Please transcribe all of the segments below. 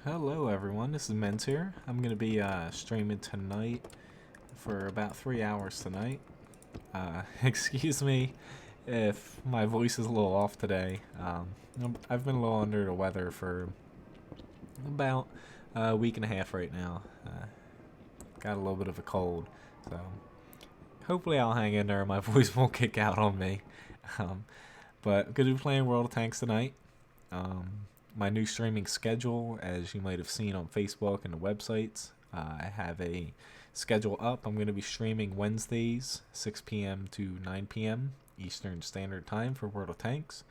Hello everyone, this is Men's here. I'm going to be streaming tonight for about 3 hours tonight. Excuse me if my voice is a little off today. I've been a little under the weather for about a week and a half right now. Got a little bit of a cold, so hopefully I'll hang in there and my voice won't kick out on me. Um, but I'm going to be playing World of Tanks tonight. My new streaming schedule, as you might have seen on Facebook and the websites. I have a schedule up. I'm going to be streaming Wednesdays, 6 p.m. to 9 p.m. Eastern Standard Time for World of Tanks,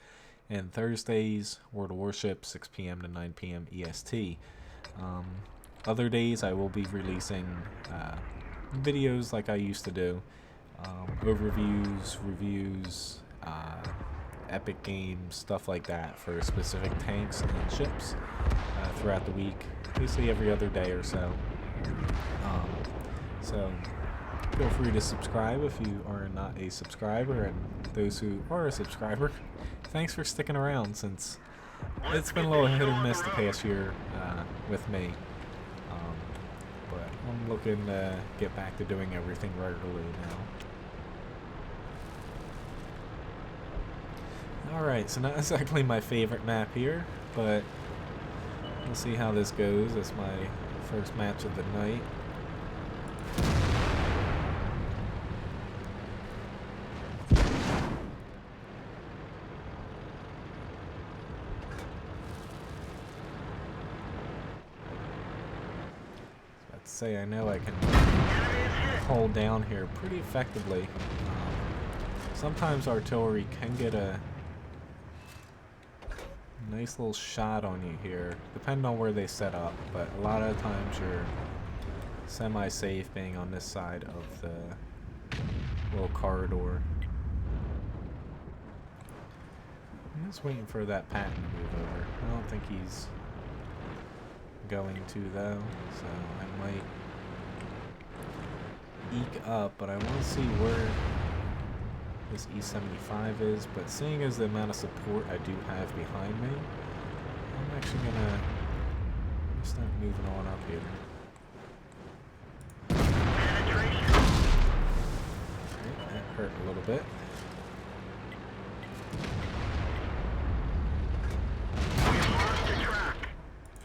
and Thursdays, World of Warships, 6 p.m. to 9 p.m. EST. Other days, I will be releasing videos like I used to do, overviews, reviews, epic games, stuff like that for specific tanks and ships throughout the week, basically every other day or so. So feel free to subscribe if you are not a subscriber, and those who are a subscriber, thanks for sticking around since it's been a little hit or miss the past year with me. But I'm looking to get back to doing everything regularly now. Alright, so not exactly my favorite map here, but we'll see how this goes. It's my first match of the night. Let's say I know I can hold down here pretty effectively. Sometimes artillery can get a nice little shot on you here, depending on where they set up, but a lot of times you're semi-safe being on this side of the little corridor. I'm just waiting for that Patton to move over. I don't think he's going to though, so I might eke up, but I want to see where this E75 is, but seeing as the amount of support I do have behind me, I'm actually gonna start moving on up here. Alright, that hurt a little bit.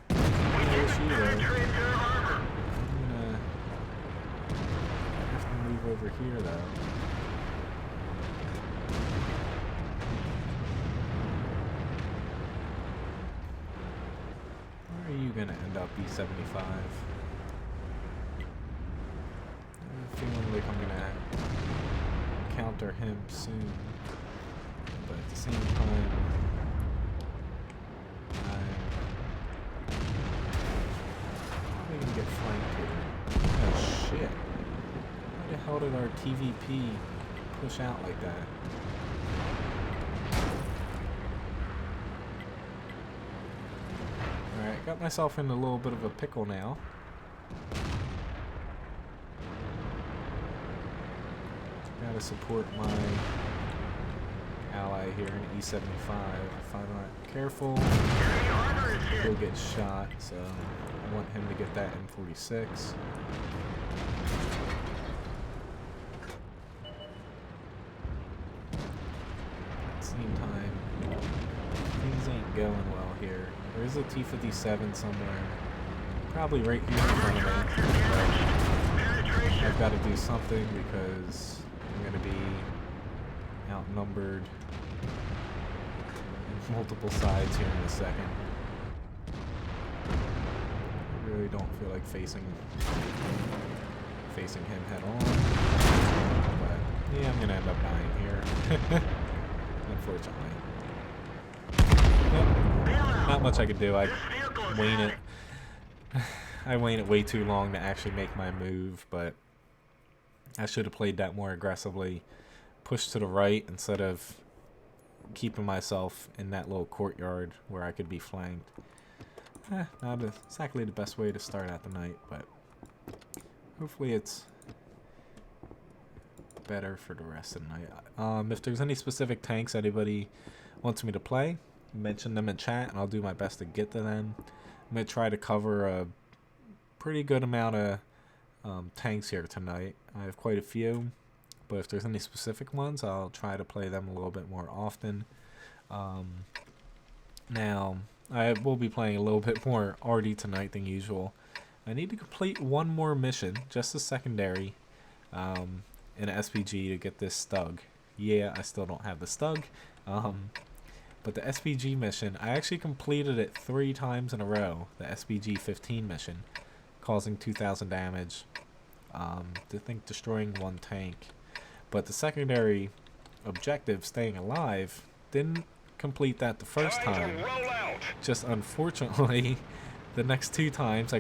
There's she there. I'm gonna have to move over here though. Gonna end up E75. I'm feeling like I'm gonna counter him soon, but at the same time, I'm gonna get flanked here. Oh shit! Why the hell did our TVP push out like that? Got myself in a little bit of a pickle now. Gotta support my ally here in E75. If I'm not careful, he'll get shot, so I want him to get that M46. At the same time, things ain't going well here. There is a T-57 somewhere, probably right here in front of me, but I've got to do something because I'm going to be outnumbered in multiple sides here in a second. I really don't feel like facing him head on, but yeah, I'm going to end up dying here, unfortunately. Yep. Not much I could do. I wane it way too long to actually make my move, but I should have played that more aggressively. Pushed to the right instead of keeping myself in that little courtyard where I could be flanked. Not exactly the best way to start out the night, but hopefully it's better for the rest of the night. If there's any specific tanks anybody wants me to play, mention them in chat and I'll do my best to get to them. I'm going to try to cover a pretty good amount of tanks here tonight. I have quite a few, but if there's any specific ones, I'll try to play them a little bit more often. Now, I will be playing a little bit more RD tonight than usual. I need to complete one more mission, just a secondary, in an SPG to get this Stug. Yeah, I still don't have the Stug. But the SPG mission, I actually completed it 3 times in a row. The SPG 15 mission, causing 2,000 damage. Destroying 1 tank. But the secondary objective, staying alive, didn't complete that the first time. Just unfortunately, the next 2 times,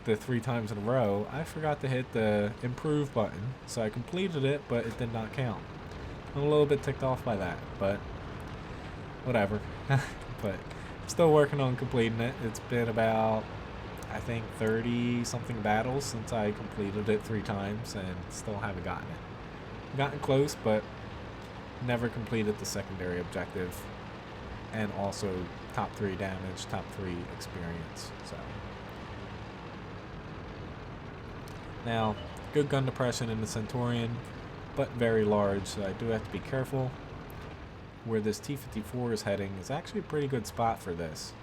the 3 times in a row, I forgot to hit the improve button. So I completed it, but it did not count. I'm a little bit ticked off by that, but whatever. But I'm still working on completing it. It's been about, I think, 30 something battles since I completed it 3 times and still haven't gotten it. Gotten close, but never completed the secondary objective, and also top 3 damage, top 3 experience. So now, good gun depression in the Centurion, but very large, so I do have to be careful. Where this T-54 is heading is actually a pretty good spot for this.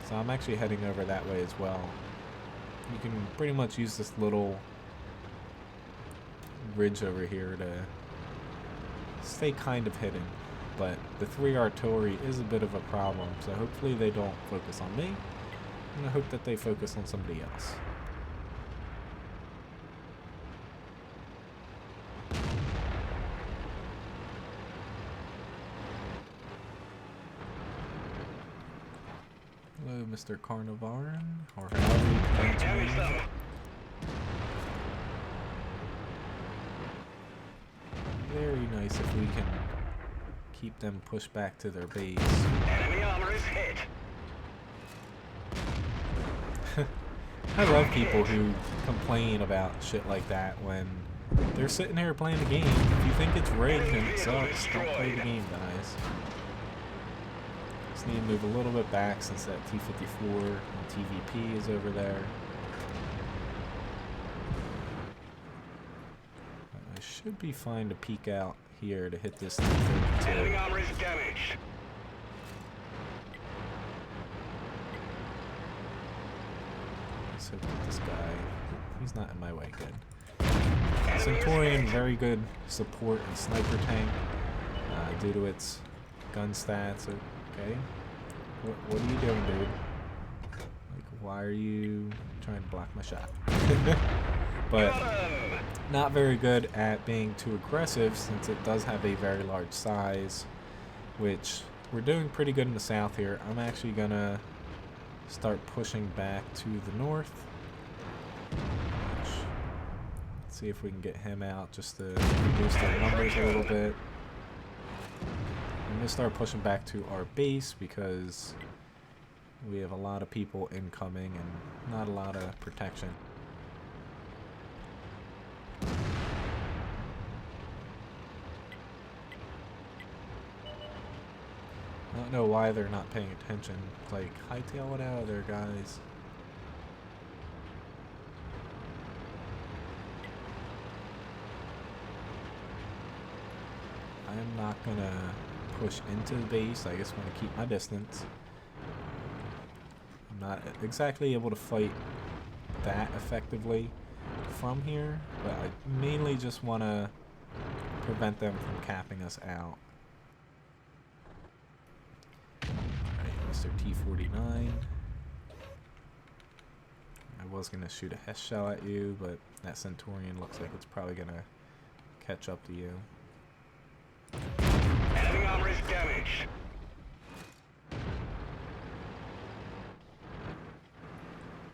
So I'm actually heading over that way as well. You can pretty much use this little ridge over here to stay kind of hidden. But the 3 artillery is a bit of a problem, so hopefully they don't focus on me. And I hope that they focus on somebody else. Hello, Mr. Carnivarin, or however you pronounce your name. Very nice if we can keep them pushed back to their base. Enemy armor is hit. I love people who complain about shit like that when they're sitting here playing the game. If you think it's rigged and it sucks, don't play the game, guys. Just need to move a little bit back since that T-54 and TVP is over there. I should be fine to peek out here to hit this T-32. Enemy armor is damaged. Let's hope that this guy, he's not in my way. Good. Centurion, very good support and sniper tank due to its gun stats. Okay. What are you doing, dude? Like, why are you trying to block my shot? But not very good at being too aggressive since it does have a very large size, which we're doing pretty good in the south here. I'm actually gonna start pushing back to the north. Let's see if we can get him out just to reduce their numbers a little bit. I'm gonna start pushing back to our base because we have a lot of people incoming and not a lot of protection. I don't know why they're not paying attention. Like, hightail it out of there, guys. I'm not gonna push into the base. I just want to keep my distance. I'm not exactly able to fight that effectively from here, but I mainly just want to prevent them from capping us out. Mr. T-49. I was going to shoot a Hess shell at you, but that Centurion looks like it's probably going to catch up to you. Enemy armor is damaged.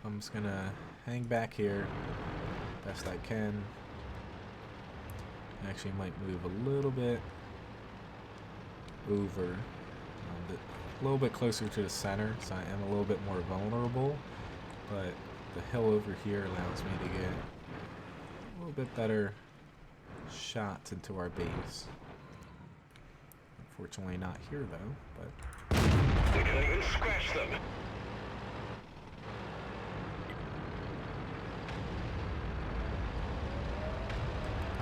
I'm just going to hang back here best I can. Actually might move a little bit over. A little bit closer to the center, so I am a little bit more vulnerable, but the hill over here allows me to get a little bit better shots into our base. Unfortunately not here though, but We can't even scratch them.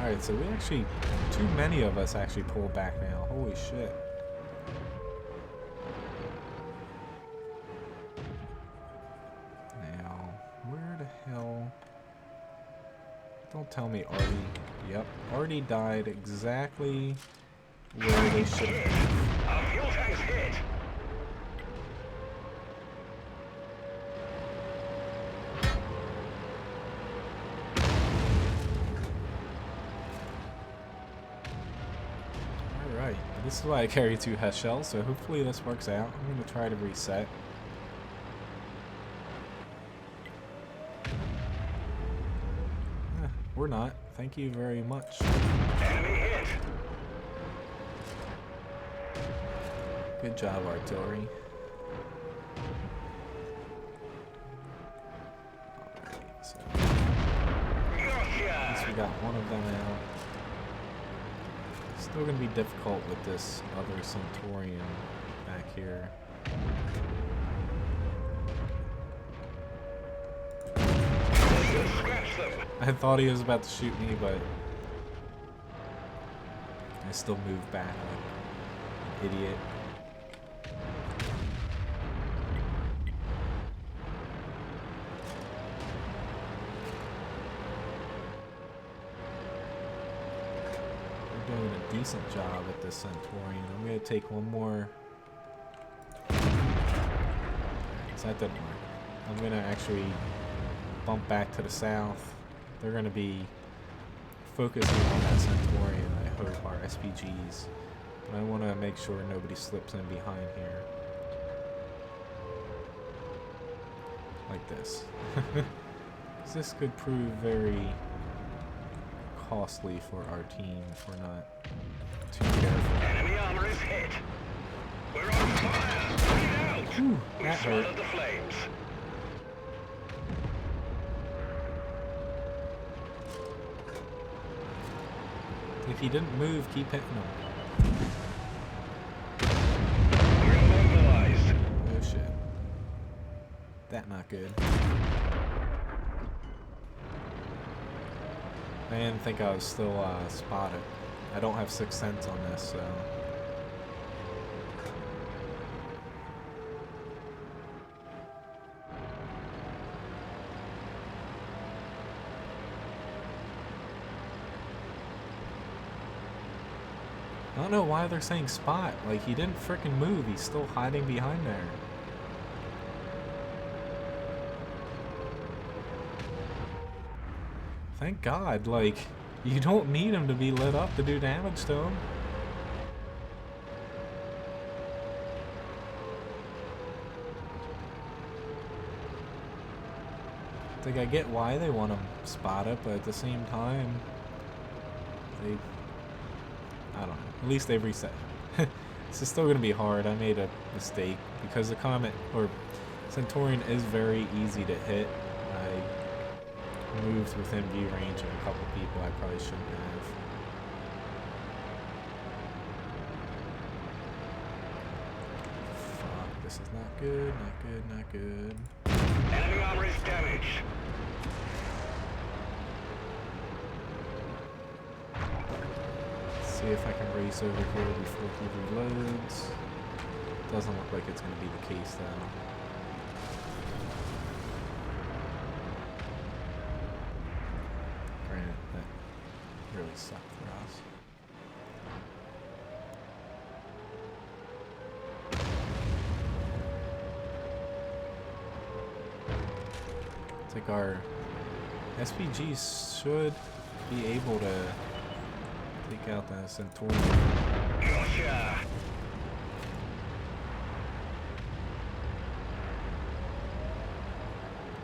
Alright, so we actually, too many of us actually pulled back now. Holy shit. Now, where the hell? Don't tell me Artie. Yep, Artie died exactly where they should have. Our fuel tank's hit. Alright, this is why I carry 2 Hess shells, so hopefully this works out. I'm going to try to reset. We're not. Thank you very much. Enemy hit. Good job, artillery. Alright, so at least we got one of them out. Still gonna be difficult with this other Centurion back here. Scratch them. I thought he was about to shoot me, but I still moved back like an idiot. We're doing a decent job at this Centurion. I'm gonna take one more. So that didn't work. I'm gonna actually bump back to the south. They're going to be focusing on that Centurion, I hope, our SPGs. But I want to make sure nobody slips in behind here. Like this. 'Cause this could prove very costly for our team if we're not too careful. Enemy armor is hit. We're on fire. Get out. Whew, We that hurt. swallowed the flames. If he didn't move, keep hitting him. We're immobilized. Oh shit. That not good. I didn't think I was still spotted. I don't have 6th sense on this, so. I don't know why they're saying spot. Like, he didn't frickin' move. He's still hiding behind there. Thank God. Like, you don't need him to be lit up to do damage to him. Like, I get why they want him spotted, but at the same time, they... I don't know. At least they've reset. This is still going to be hard. I made a mistake because the Comet or Centurion is very easy to hit. I moved within view range of a couple people I probably shouldn't have. Fuck, this is not good, not good, not good. Enemy armor is damaged. See if I can race over here before he reloads. Doesn't look like it's going to be the case though. Granted, that really sucked for us. It's like our SPGs should be able to take out the Centurion. Gotcha.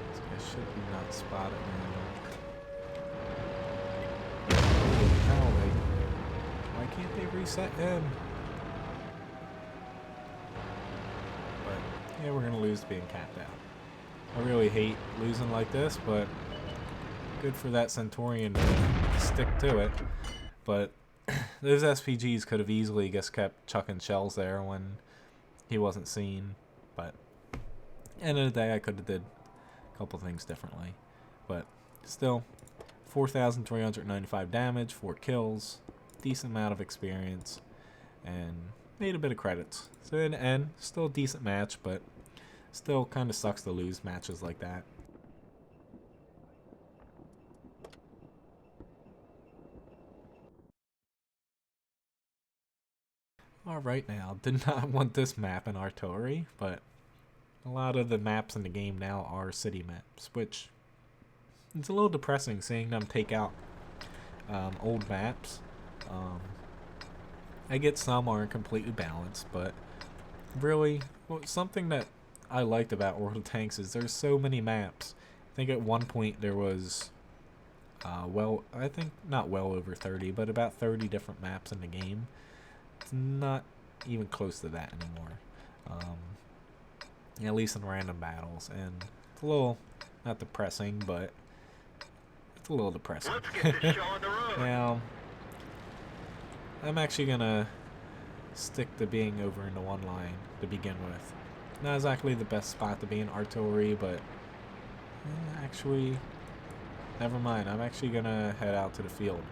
This guy should be not spotted now. Holy cow, like, why can't they reset him? But, yeah, we're gonna lose being capped out. I really hate losing like this, but good for that Centurion to stick to it. But those SPGs could have easily just kept chucking shells there when he wasn't seen. But end of the day, I could have did a couple things differently. But still, 4,395 damage, 4 kills, decent amount of experience, and made a bit of credits. So in the end, still a decent match, but still kind of sucks to lose matches like that. Alright now, did not want this map in artillery, but a lot of the maps in the game now are city maps, which it's a little depressing seeing them take out old maps. I get some aren't completely balanced, but really, something that I liked about World of Tanks is there's so many maps. I think at one point there was, I think not well over 30, but about 30 different maps in the game. It's not even close to that anymore. At least in random battles, and it's a little, not depressing, but it's a little depressing. Let's get this show on the road. Now, I'm actually gonna stick to being over in the one line to begin with. Not exactly the best spot to be in artillery, but actually, never mind. I'm actually gonna head out to the field.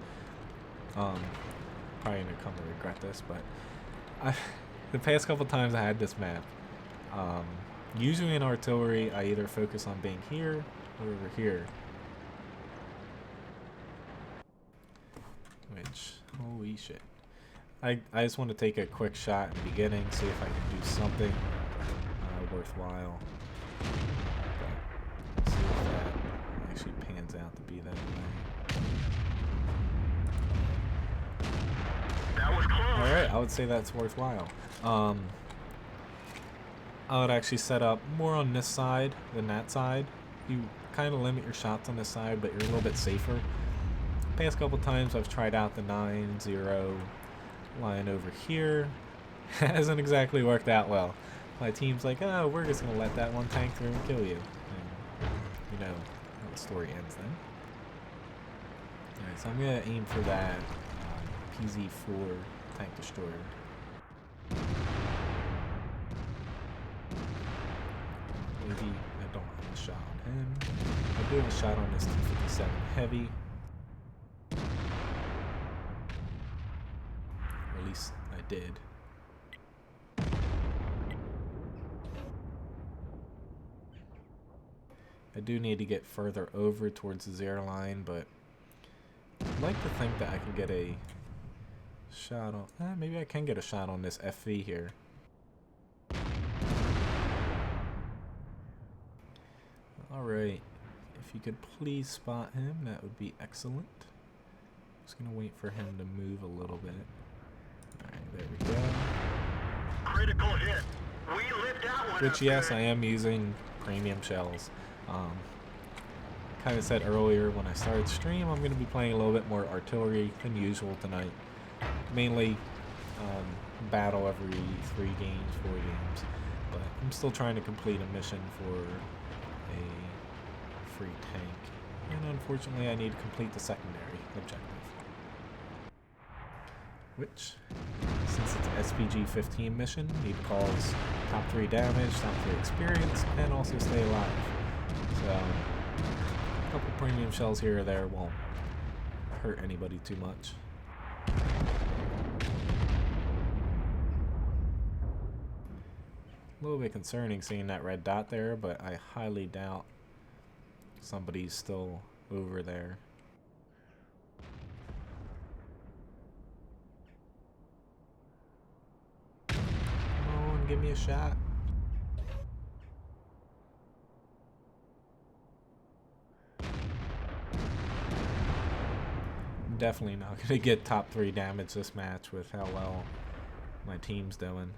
Probably gonna come to regret this, but the past couple times I had this map, usually in artillery, I either focus on being here or over here. Which, holy shit. I just want to take a quick shot in the beginning, see if I can do something worthwhile. But see if that actually pans out to be that way. That was close. Alright, I would say that's worthwhile. I would actually set up more on this side than that side. You kind of limit your shots on this side, but you're a little bit safer. Past couple times I've tried out the 9-0 line over here. Hasn't exactly worked out well. My team's like, oh, we're just going to let that one tank through and kill you. And you know how the story ends then. Alright, so I'm going to aim for that PZ-4 tank destroyer. Maybe I don't have a shot on him. I do have a shot on this T-57 Heavy. Or at least I did. I do need to get further over towards the 0 line, but I'd like to think that I can get a shot on... maybe I can get a shot on this FV here. Alright, if you could please spot him, that would be excellent. Just gonna wait for him to move a little bit. Alright, there we go. Critical hit. We lived that one. Which, yes, I am using premium shells. Kind of said earlier when I started the stream, I'm going to be playing a little bit more artillery than usual tonight. Mainly battle every 3 games, 4 games. But I'm still trying to complete a mission for a free tank. And unfortunately I need to complete the secondary objective. Which, since it's an SPG-15 mission, need to cause top 3 damage, top 3 experience, and also stay alive. So, a couple premium shells here or there won't hurt anybody too much. A little bit concerning seeing that red dot there, but I highly doubt somebody's still over there. Come on, give me a shot. Definitely not going to get top 3 damage this match with how well my team's doing.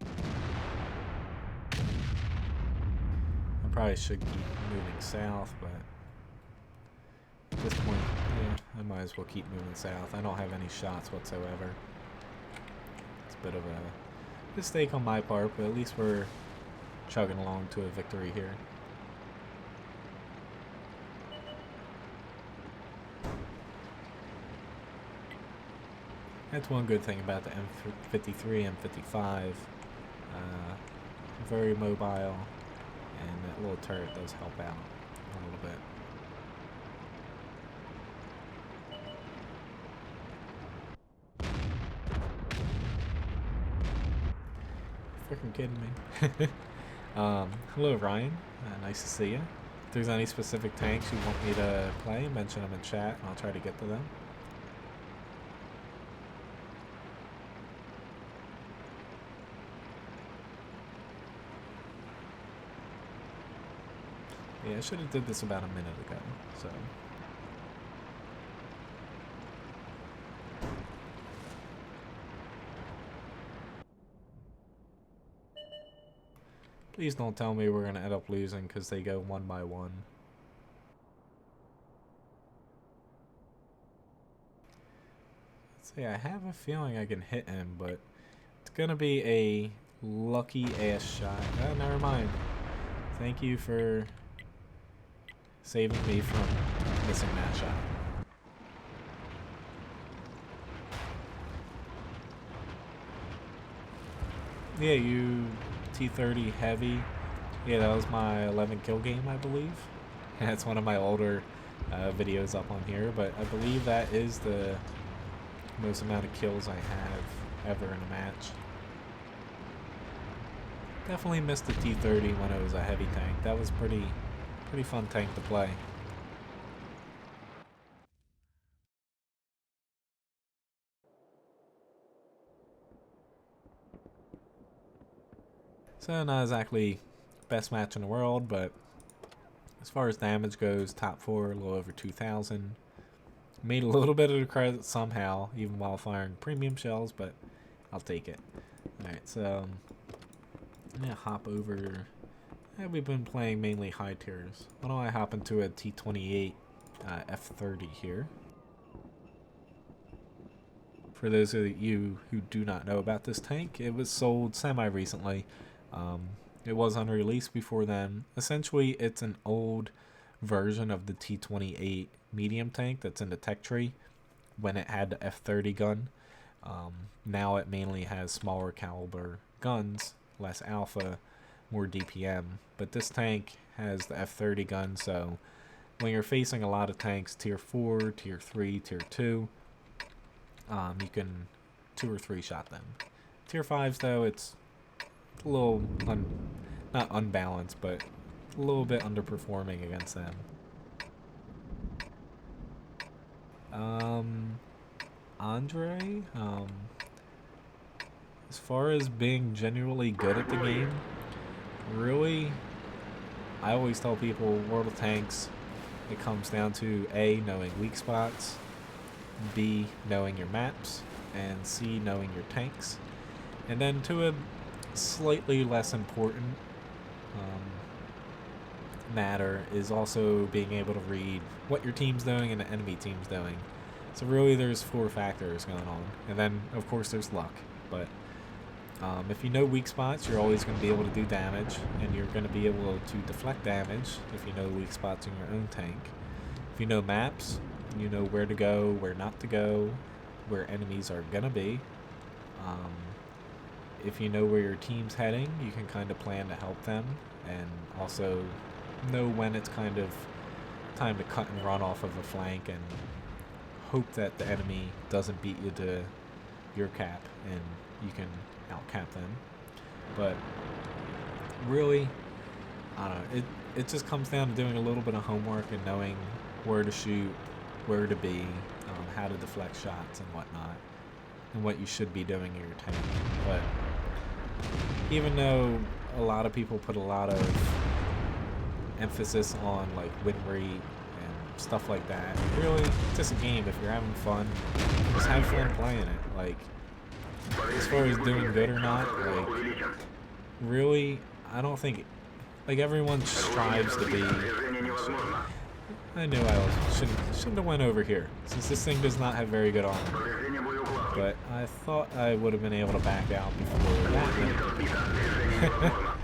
I probably should keep moving south, but at this point, yeah, I might as well keep moving south. I don't have any shots whatsoever. It's a bit of a mistake on my part, but at least we're chugging along to a victory here. That's one good thing about the M53, M55. Very mobile, and that little turret does help out a little bit. freaking kidding me? Hello, Ryan. Nice to see you. If there's any specific tanks you want me to play, mention them in chat, and I'll try to get to them. Yeah, I should have did this about a minute ago, so... Please don't tell me we're gonna end up losing because they go one by one. Let's see, I have a feeling I can hit him, but it's gonna be a lucky ass shot. Oh, never mind. Thank you for saving me from missing that shot. Yeah, you T30 heavy. Yeah, that was my 11 kill game, I believe. That's one of my older videos up on here, but I believe that is the most amount of kills I have ever in a match. Definitely missed the T30 when it was a heavy tank. That was pretty fun tank to play. So not exactly best match in the world, but as far as damage goes, top 4, a little over 2,000. Made a little bit of the credit somehow, even while firing premium shells, but I'll take it. Alright, so I'm gonna hop over. We've been playing mainly high tiers. Why don't I hop into a T28 F30 here? For those of you who do not know about this tank, it was sold semi-recently. It was unreleased before then. Essentially, it's an old version of the T28 medium tank that's in the tech tree when it had the F30 gun. Now it mainly has smaller caliber guns, less alpha, more DPM. But this tank has the F30 gun, so when you're facing a lot of tanks, tier 4, tier 3, tier 2, you can 2 or 3 shot them. Tier 5s, though, it's a little, not unbalanced, but a little bit underperforming against them. Andre, as far as being genuinely good at the game, really, I always tell people, World of Tanks, it comes down to A, knowing weak spots, B, knowing your maps, and C, knowing your tanks. And then to a slightly less important matter is also being able to read what your team's doing and the enemy team's doing. So really there's 4 factors going on. And then, of course, there's luck. But if you know weak spots, you're always going to be able to do damage, and you're going to be able to deflect damage if you know weak spots in your own tank. If you know maps, you know where to go, where not to go, where enemies are going to be. If you know where your team's heading, you can kind of plan to help them, and also know when it's kind of time to cut and run off of a flank and hope that the enemy doesn't beat you to your cap and you can outcap them. But really, I don't know, it just comes down to doing a little bit of homework and knowing where to shoot, where to be, how to deflect shots and whatnot, and what you should be doing in your tank. But even though a lot of people put a lot of emphasis on like win rate and stuff like that, really, it's just a game. If you're having fun, just have fun playing it. Like, as far as doing good or not, like, really, I don't think, like, everyone strives to be. I knew I shouldn't have went over here, since this thing does not have very good armor. But I thought I would have been able to back out before that.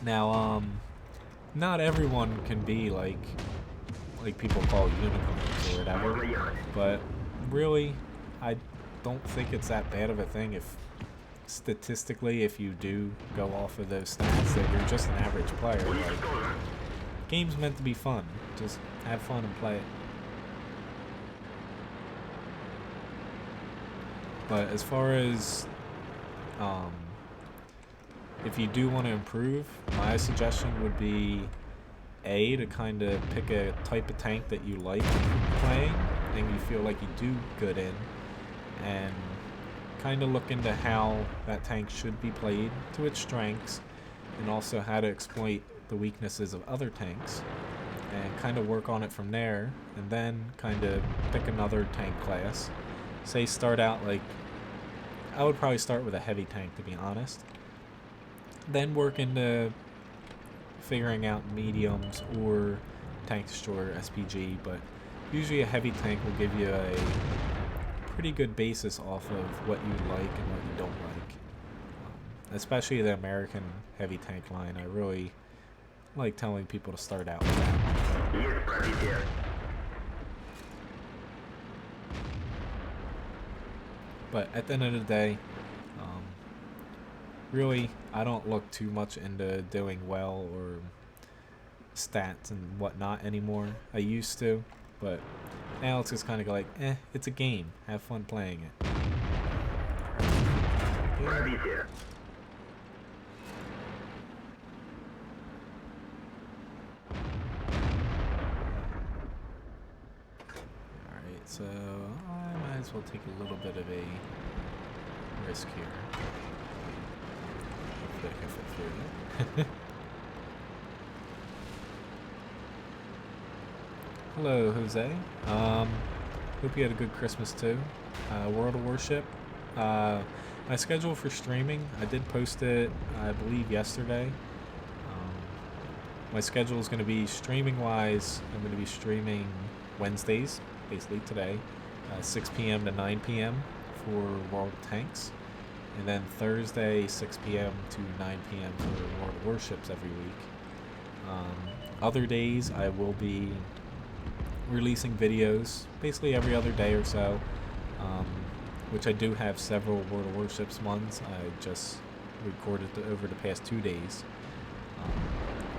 Now, not everyone can be like people call unicorns or whatever, but really, I don't think it's that bad of a thing if statistically, if you do go off of those stats, that you're just an average player. Like, game's meant to be fun. Just have fun and play it. But as far as if you do want to improve, my suggestion would be A, to kind of pick a type of tank that you like playing and you feel like you do good in, and kind of look into how that tank should be played to its strengths, and also how to exploit the weaknesses of other tanks, and kind of work on it from there, and then kind of pick another tank class. Say start out like, I would probably start with a heavy tank, to be honest, then work into figuring out mediums or tank destroyer SPG, but usually a heavy tank will give you a pretty good basis off of what you like and what you don't like. Especially the American heavy tank line, I really like telling people to start out with that. But at the end of the day, really, I don't look too much into doing well or stats and whatnot anymore. I used to, but now it's just kind of like, it's a game. Have fun playing it. Alright, so I might as well take a little bit of a risk here. Hopefully I can fit through that. Hello, Jose. Hope you had a good Christmas too. World of Warship. My schedule for streaming, I did post it, I believe, yesterday. My schedule is going to be streaming-wise. I'm going to be streaming Wednesdays, basically today, 6 p.m. to 9 p.m. for World of Tanks, and then Thursday, 6 p.m. to 9 p.m. for World of Warships every week. Other days, I will be releasing videos basically every other day or so, which I do have several World of Warships ones. I just recorded over the past 2 days.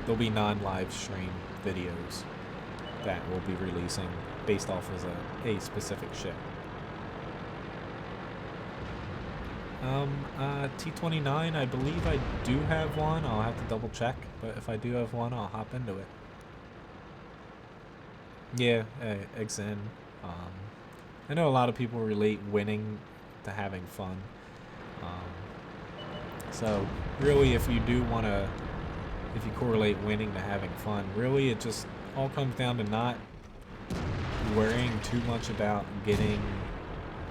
There'll be non-live stream videos that we'll be releasing based off of a specific ship. T-29, I believe I do have one. I'll have to double check, but if I do have one, I'll hop into it. Yeah, XN. I know a lot of people relate winning to having fun. So really, if you do want to, if you correlate winning to having fun, really it just all comes down to not worrying too much about getting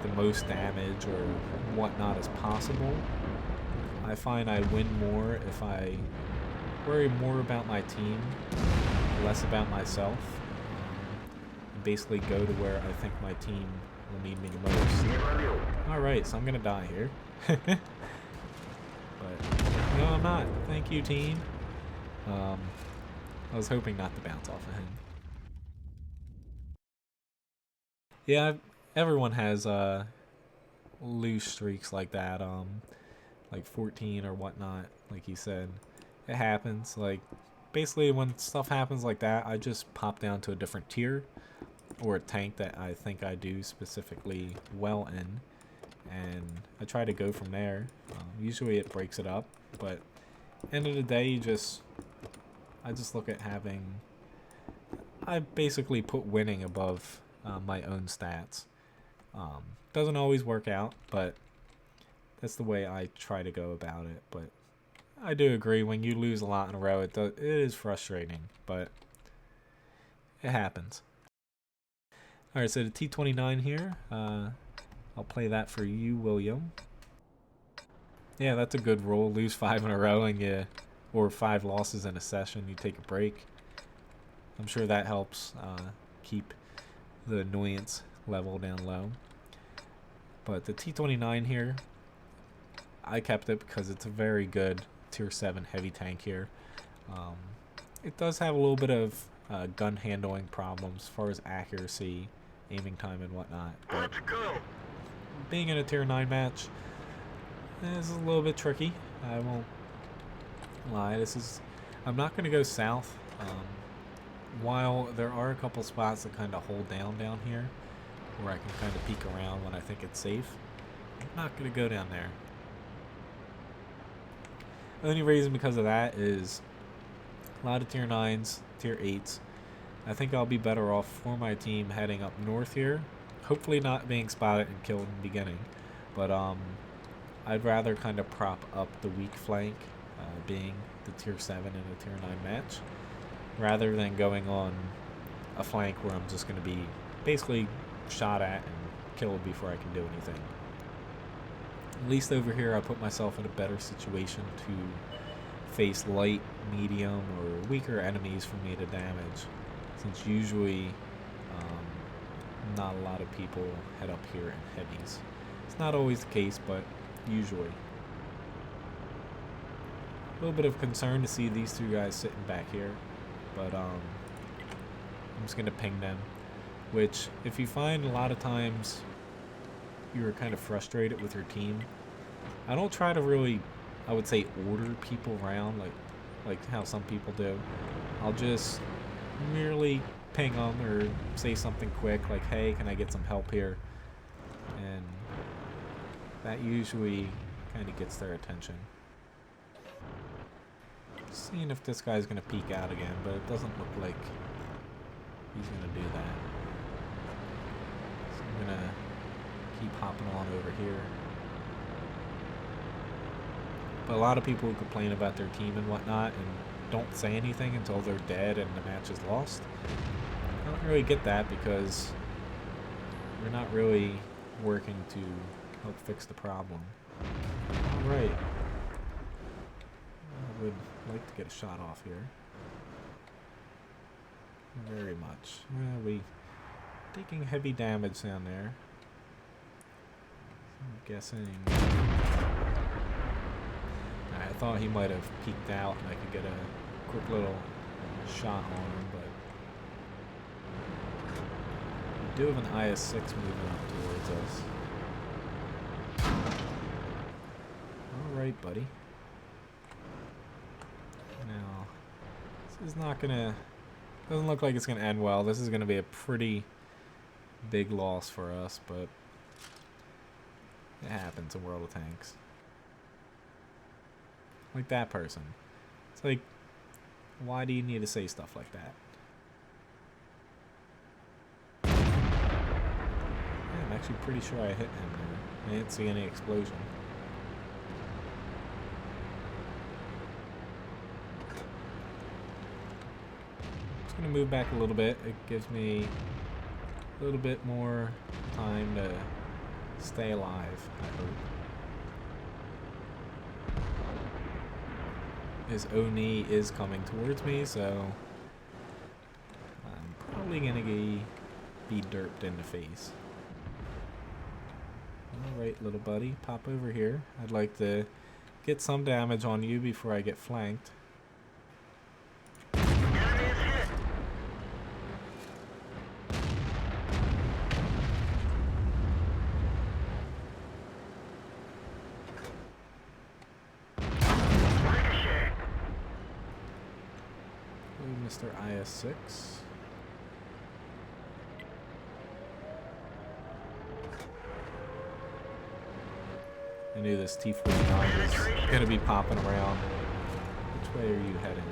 the most damage or whatnot as possible. I find I win more if I worry more about my team, less about myself. Basically go to where I think my team will need me the most. Alright, so I'm gonna die here. But no, I'm not. Thank you, team. I was hoping not to bounce off of him. Yeah, everyone has loose streaks like that, like 14 or whatnot, like he said. It happens. Like, basically when stuff happens like that, I just pop down to a different tier or a tank that I think I do specifically well in, and I try to go from there. Usually it breaks it up, but end of the day, I just look at having, I basically put winning above my own stats. Doesn't always work out, but that's the way I try to go about it. But I do agree, when you lose a lot in a row, it is frustrating, but it happens. Alright, so the T-29 here, I'll play that for you, William. Yeah, that's a good roll. Lose 5 in a row and or 5 losses in a session, you take a break. I'm sure that helps keep the annoyance level down low. But the T-29 here, I kept it because it's a very good tier 7 heavy tank here. It does have a little bit of gun handling problems as far as accuracy, aiming time, and whatnot. But Let's go. being in a tier 9 match is a little bit tricky. I won't lie. I'm not going to go south. While there are a couple spots that kind of hold down here, where I can kind of peek around when I think it's safe, I'm not going to go down there. Only reason because of that is a lot of tier 9s, tier 8s. I think I'll be better off for my team heading up north here. Hopefully not being spotted and killed in the beginning. But I'd rather kind of prop up the weak flank, being the tier 7 and a tier 9 match, rather than going on a flank where I'm just going to be basically shot at and killed before I can do anything. At least over here I put myself in a better situation to face light, medium, or weaker enemies for me to damage, since usually not a lot of people head up here in heavies. It's not always the case, but usually. A little bit of concern to see these two guys sitting back here, but I'm just going to ping them, which if you find a lot of times you're kind of frustrated with your team, I don't try to really, I would say, order people around like how some people do. I'll just merely ping them or say something quick like, hey, can I get some help here? And that usually kind of gets their attention. Seeing if this guy's going to peek out again, but it doesn't look like he's going to do that. So I'm going to keep hopping on over here. But a lot of people who complain about their team and whatnot and don't say anything until they're dead and the match is lost, I don't really get that, because we're not really working to help fix the problem. Alright. I would like to get a shot off here. Very much. We taking heavy damage down there. I'm guessing. I thought he might have peeked out and I could get a quick little shot on him, but we do have an IS-6 moving up towards us. Alright, buddy. Now, this is not gonna, doesn't look like it's gonna end well. This is gonna be a pretty big loss for us, but it happens in World of Tanks. Like that person. It's like, why do you need to say stuff like that? Yeah, I'm actually pretty sure I hit him there. I didn't see any explosion. Just gonna move back a little bit. It gives me a little bit more time to stay alive, I hope. His Oni is coming towards me, so I'm probably gonna be derped in the face. Alright, little buddy, pop over here. I'd like to get some damage on you before I get flanked. Mr. IS-6. I knew this T-49 was going to be popping around. Which way are you heading?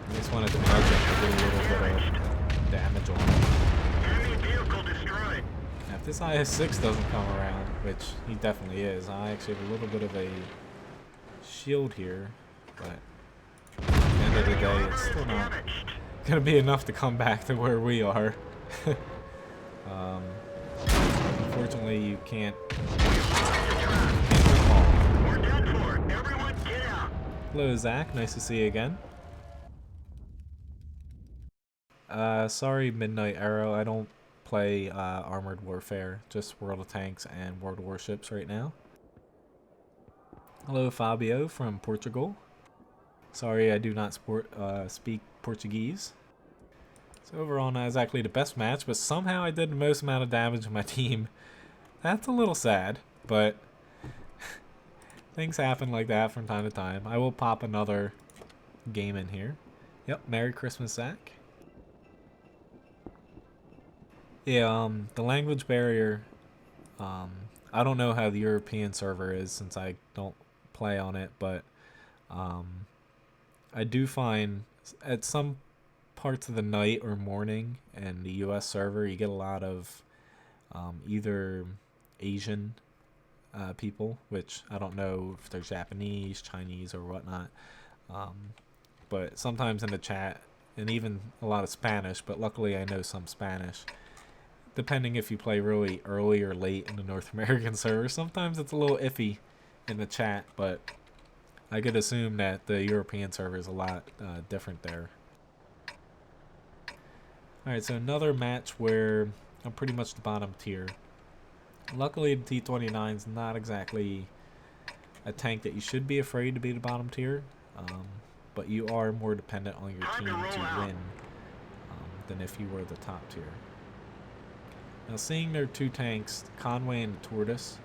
I just wanted to nudge him to get a little bit of damage on him. Now, if this IS-6 doesn't come around, which he definitely is, I actually have a little bit of a shield here, but at the end of the day, it's still not going to be enough to come back to where we are. Unfortunately, you can't recall. Hello, Zach. Nice to see you again. Sorry, Midnight Arrow. I don't play Armored Warfare, just World of Tanks and World of Warships right now. Hello, Fabio from Portugal. Sorry, I do not speak Portuguese. So overall, not exactly the best match, but somehow I did the most amount of damage to my team. That's a little sad, but things happen like that from time to time. I will pop another game in here. Yep, Merry Christmas, Zach. Yeah, the language barrier I don't know how the European server is since I don't play on it, but I do find at some parts of the night or morning in the US server, you get a lot of either Asian people, which I don't know if they're Japanese, Chinese, or whatnot. Um, but sometimes in the chat, and even a lot of Spanish, but luckily I know some Spanish. Depending if you play really early or late in the North American server, sometimes it's a little iffy in the chat, but I could assume that the European server is a lot different there. Alright, so another match where I'm pretty much the bottom tier. Luckily, the T-29 is not exactly a tank that you should be afraid to be the bottom tier, but you are more dependent on your team to win than if you were the top tier. Now, seeing their two tanks, Conway and the Tortoise,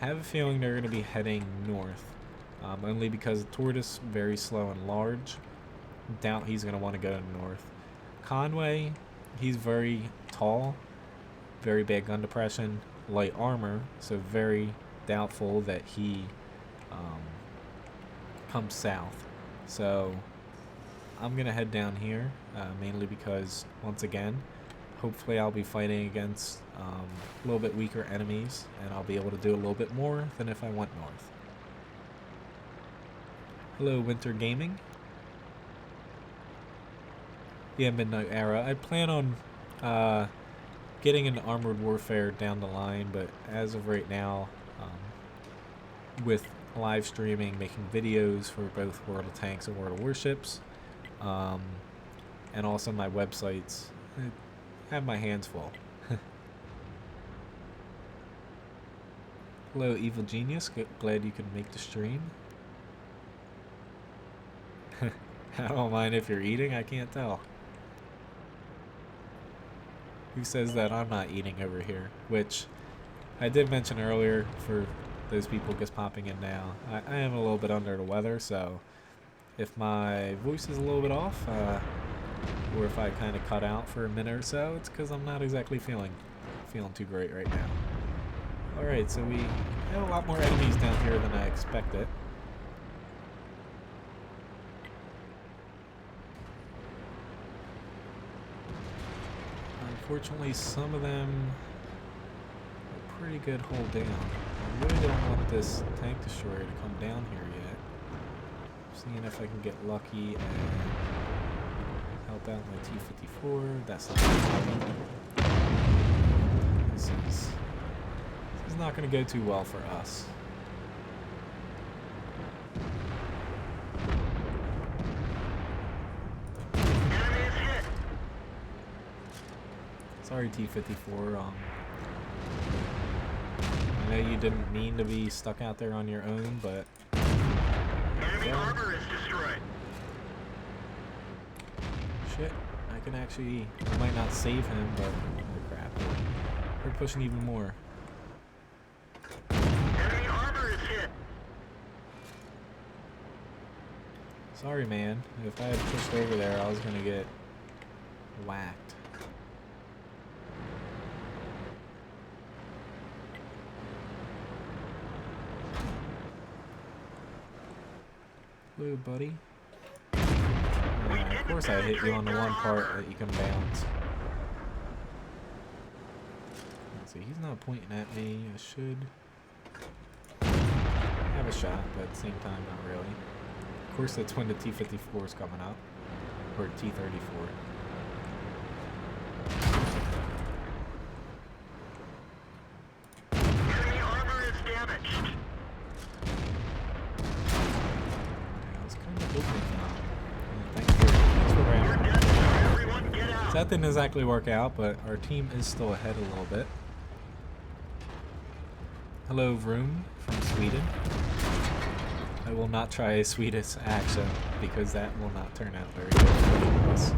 I have a feeling they're going to be heading north, only because the Tortoise very slow and large. Doubt he's going to want to go to the north. Conway, he's very tall, very bad gun depression, light armor, so very doubtful that he comes south. So I'm going to head down here, mainly because, once again, hopefully I'll be fighting against a little bit weaker enemies, and I'll be able to do a little bit more than if I went north. Hello, Winter Gaming. Yeah, Midnight Era. I plan on getting into Armored Warfare down the line, but as of right now, with live streaming, making videos for both World of Tanks and World of Warships, and also my websites, I have my hands full. Hello, Evil Genius. Glad you could make the stream. I don't mind if you're eating, I can't tell. Who says that I'm not eating over here? Which I did mention earlier for those people just popping in now. I am a little bit under the weather, so if my voice is a little bit off, or if I kind of cut out for a minute or so, it's because I'm not exactly feeling too great right now. Alright, so we have a lot more enemies down here than I expected. Unfortunately, some of them are pretty good hold down. I really don't want this tank destroyer to come down here yet. Seeing if I can get lucky and help out my T-54. That's not gonna This is not going to go too well for us. Sorry, T-54. I know you didn't mean to be stuck out there on your own, but Enemy armor is destroyed. shit, I can actually. I might not save him, but oh crap, we're pushing even more. Enemy armor is hit. Sorry, man. If I had pushed over there, I was gonna get whacked. Hello, buddy. Of course I hit you on the one part that you can bounce. Let's see, he's not pointing at me. I should have a shot, but at the same time, not really. Of course, that's when the T-54 is coming up. Or T-34. Enemy armor is damaged. Everyone get out. So that didn't exactly work out, but our team is still ahead a little bit. Hello, Vroom from Sweden. I will not try a Swedish accent because that will not turn out very good for us.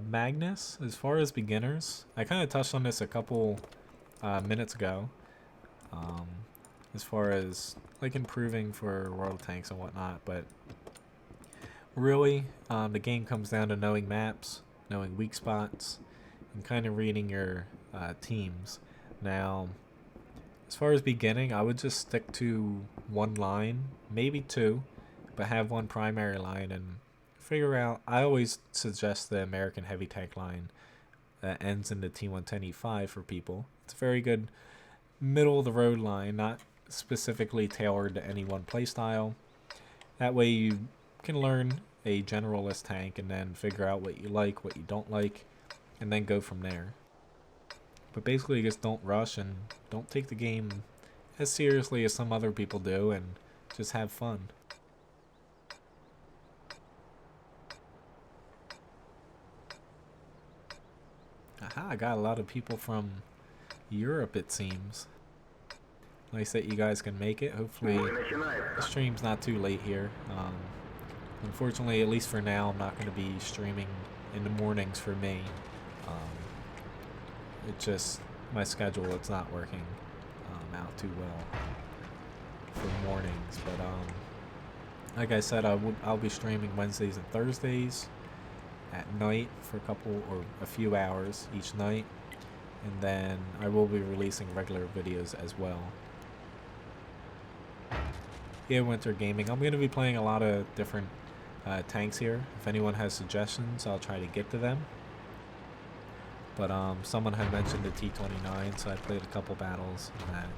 Magnus, as far as beginners, I kind of touched on this a couple minutes ago. As far as like improving for World of Tanks and whatnot, but really the game comes down to knowing maps, knowing weak spots, and kind of reading your teams. Now, as far as beginning, I would just stick to one line, maybe two, but have one primary line and figure out. I always suggest the American heavy tank line that ends in the T110E5 for people. It's a very good middle of the road line, not specifically tailored to any one playstyle. That way you can learn a generalist tank and then figure out what you like, what you don't like, and then go from there. But basically just don't rush and don't take the game as seriously as some other people do, and just have fun. Aha, I got a lot of people from Europe, it seems. Nice that you guys can make it. Hopefully the stream's not too late here. Unfortunately, at least for now, I'm not going to be streaming in the mornings for me. It just, my schedule, it's not working out too well for mornings. But like I said, I'll be streaming Wednesdays and Thursdays at night for a few hours each night. And then I will be releasing regular videos as well. Yeah, Winter Gaming. I'm going to be playing a lot of different tanks here. If anyone has suggestions, I'll try to get to them. But someone had mentioned the T-29, so I played a couple battles on that.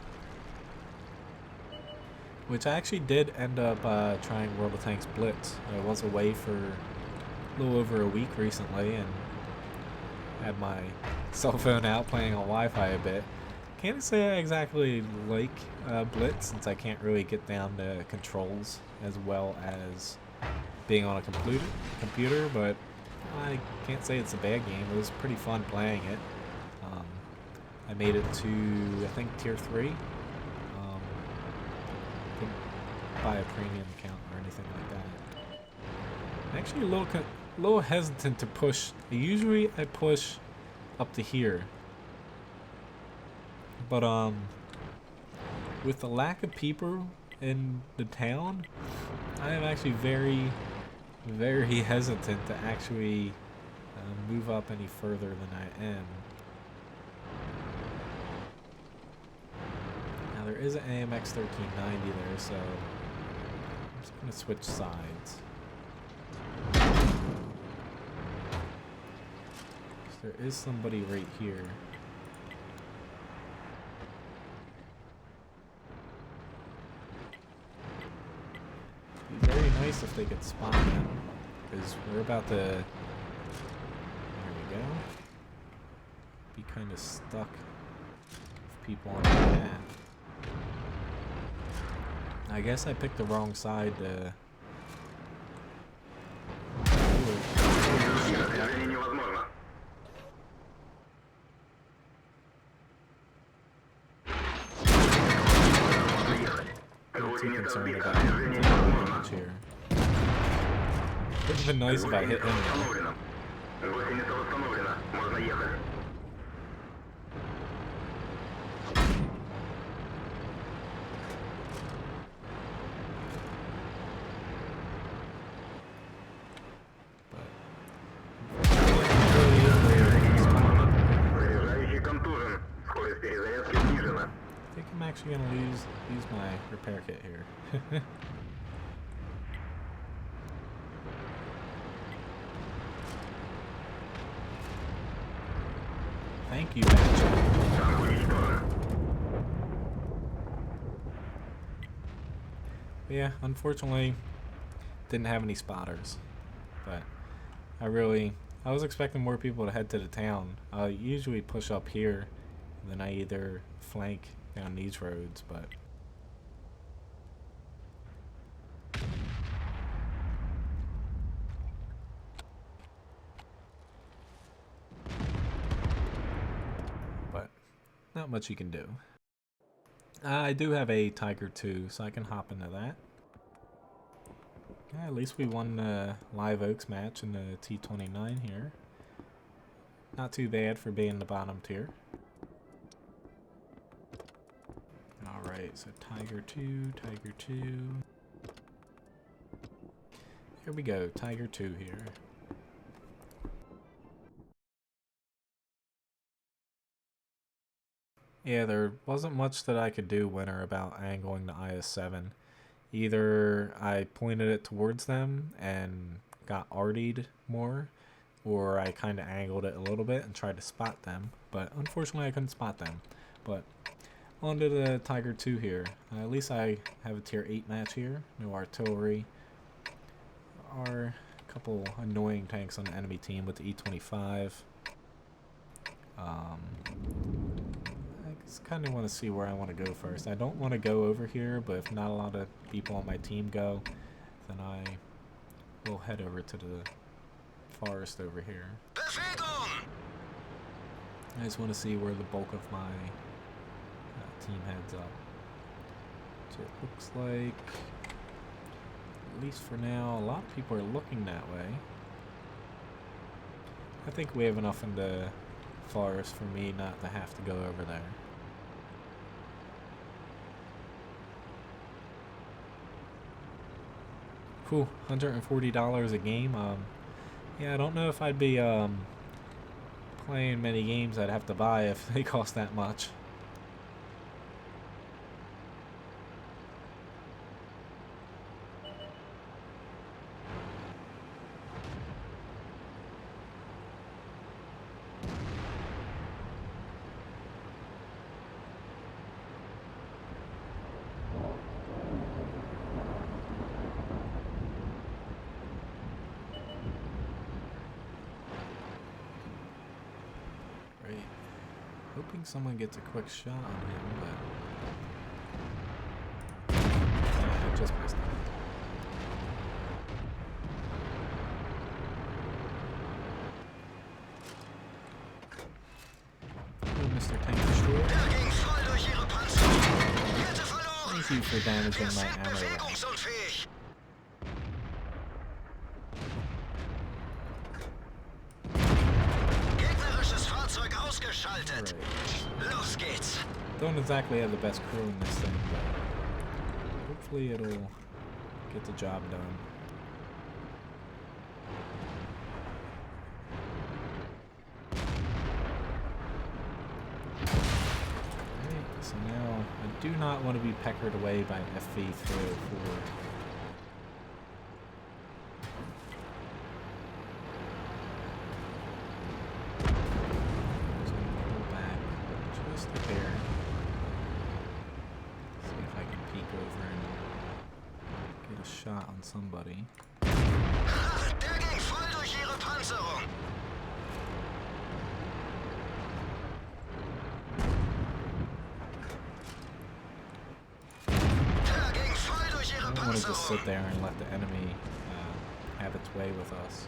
Which I actually did end up trying World of Tanks Blitz. I was away for a little over a week recently and had my cell phone out playing on Wi-Fi a bit. Can't say I exactly like Blitz, since I can't really get down to controls as well as being on a computer, but I can't say it's a bad game. It was pretty fun playing it. I made it to, I think, Tier 3. Didn't buy a premium account or anything like that. I'm actually a little hesitant to push. Usually I push up to here. But with the lack of people in the town, I am actually very, very hesitant to actually move up any further than I am. Now there is an AMX 1390 there, so I'm just going to switch sides. So there is somebody right here. It'd be very nice if they could spot him, because we're about to, there we go, be kind of stuck with people on the path. I guess I picked the wrong side to... I'm too concerned about damage here. Would have been nice if I hit him though. I think I'm actually gonna use my repair kit here. Thank you, Match. Yeah, unfortunately, didn't have any spotters, but I was expecting more people to head to the town. I usually push up here, and then I either flank down these roads, but not much you can do. I do have a Tiger 2, so I can hop into that. Yeah, at least we won the Live Oaks match in the T29 here. Not too bad for being the bottom tier. Alright, so Tiger 2, Tiger 2. Here we go, Tiger 2 here. Yeah, there wasn't much that I could do, Winter, about angling the IS-7. Either I pointed it towards them and got artied more, or I kind of angled it a little bit and tried to spot them. But unfortunately, I couldn't spot them. But on to the Tiger 2 here. At least I have a tier 8 match here. No artillery. Are a couple annoying tanks on the enemy team with the E-25. I just kind of want to see where I want to go first. I don't want to go over here, but if not a lot of people on my team go, then I will head over to the forest over here. I just want to see where the bulk of my team heads up. So it looks like, at least for now, a lot of people are looking that way. I think we have enough in the forest for me not to have to go over there. Whew, $140 a game. Yeah, I don't know if I'd be playing many games I'd have to buy if they cost that much. Hoping someone gets a quick shot on him, but yeah, I just missed it. Oh, Mr. Tank Destroyer. Thank you for damaging my ammo rack. Right. Los geht's. Don't exactly have the best crew in this thing, but hopefully it'll get the job done. Alright, so now I do not want to be peckered away by an FV-304. Shot on somebody. Der ging voll durch ihre Panzerung. Der ging voll durch ihre I don't want to just Panzerung. sit there and let the enemy have its way with us.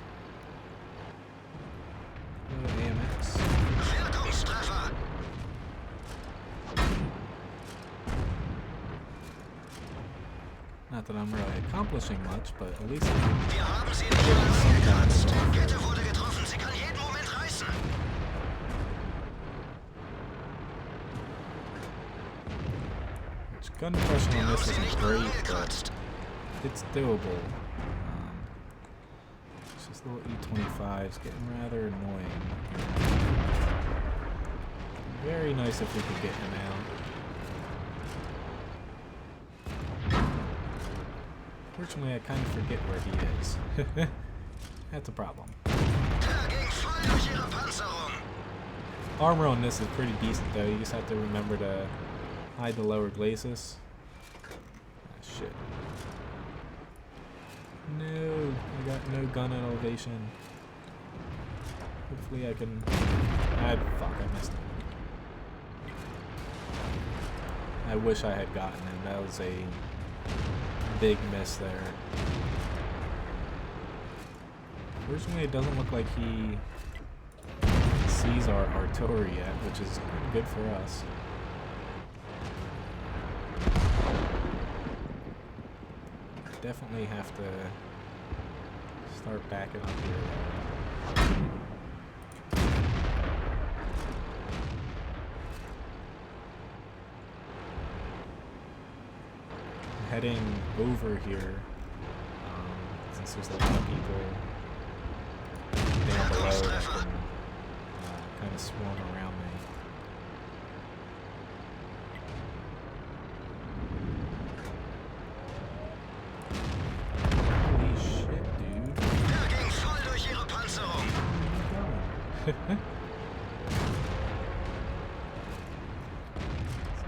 AMX. Wirkungstreffer. Not that I'm really accomplishing much, but at least Wir haben sie nicht angekratzt. Kette wurde getroffen. Sie kann jeden Moment reißen. gun depression on Wir haben this sie isn't nicht mal great, but angekratzt. it's doable. It's just little E25s getting rather annoying. Very nice if we could get him out. Fortunately, I kind of forget where he is. That's a problem. Der ging voll durch ihre Panzerung. Armor on this is pretty decent though, you just have to remember to hide the lower glacis. Ah, shit. No, I got no gun at elevation. Hopefully I can... fuck, I missed him. I wish I had gotten him, that was a big miss there. Fortunately, it doesn't look like he sees our artillery yet, which is good for us. Definitely have to start backing up here. Heading over here, since there's a lot of people down below that can kind of swarm around me. See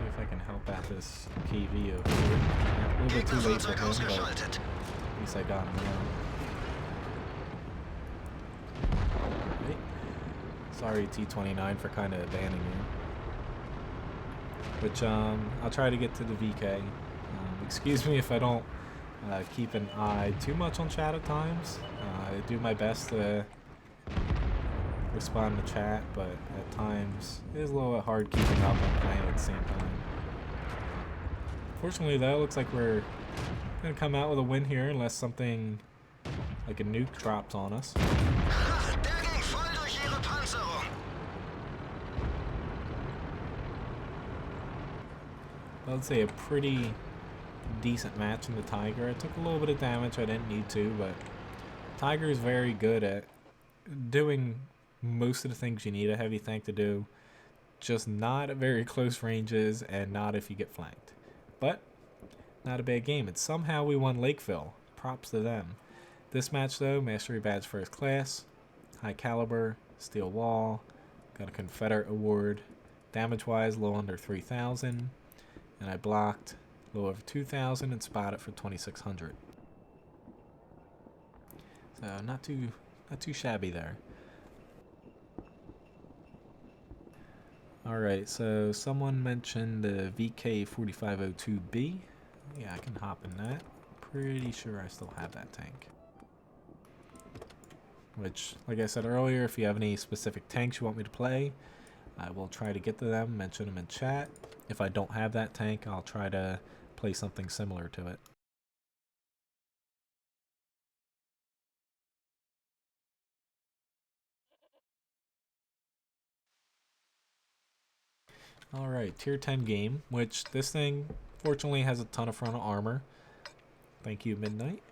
if I can help out this KV over here. A little bit too late for him, but at least I got him now. Right. Sorry, T-29, for kind of abandoning you. Which, I'll try to get to the VK. Excuse me if I don't keep an eye too much on chat at times. I do my best to respond to chat, but at times it is a little bit hard keeping up and playing at the same time. Fortunately though, it looks like we're gonna come out with a win here unless something like a nuke drops on us. I would say a pretty decent match in the Tiger. I took a little bit of damage, I didn't need to, but Tiger is very good at doing most of the things you need a heavy tank to do, just not at very close ranges and not if you get flanked. But not a bad game, and somehow we won Lakeville. Props to them. This match though, Mastery Badge First Class, High Caliber, Steel Wall, got a Confederate Award, damage wise low under 3,000, and I blocked low over 2,000 and spotted for 2,600. So not too shabby there. Alright, so someone mentioned the VK4502B. Yeah, I can hop in that. Pretty sure I still have that tank. Which, like I said earlier, if you have any specific tanks you want me to play, I will try to get to them, mention them in chat. If I don't have that tank, I'll try to play something similar to it. Alright, tier 10 game, which this thing fortunately has a ton of frontal armor. Thank you, Midnight.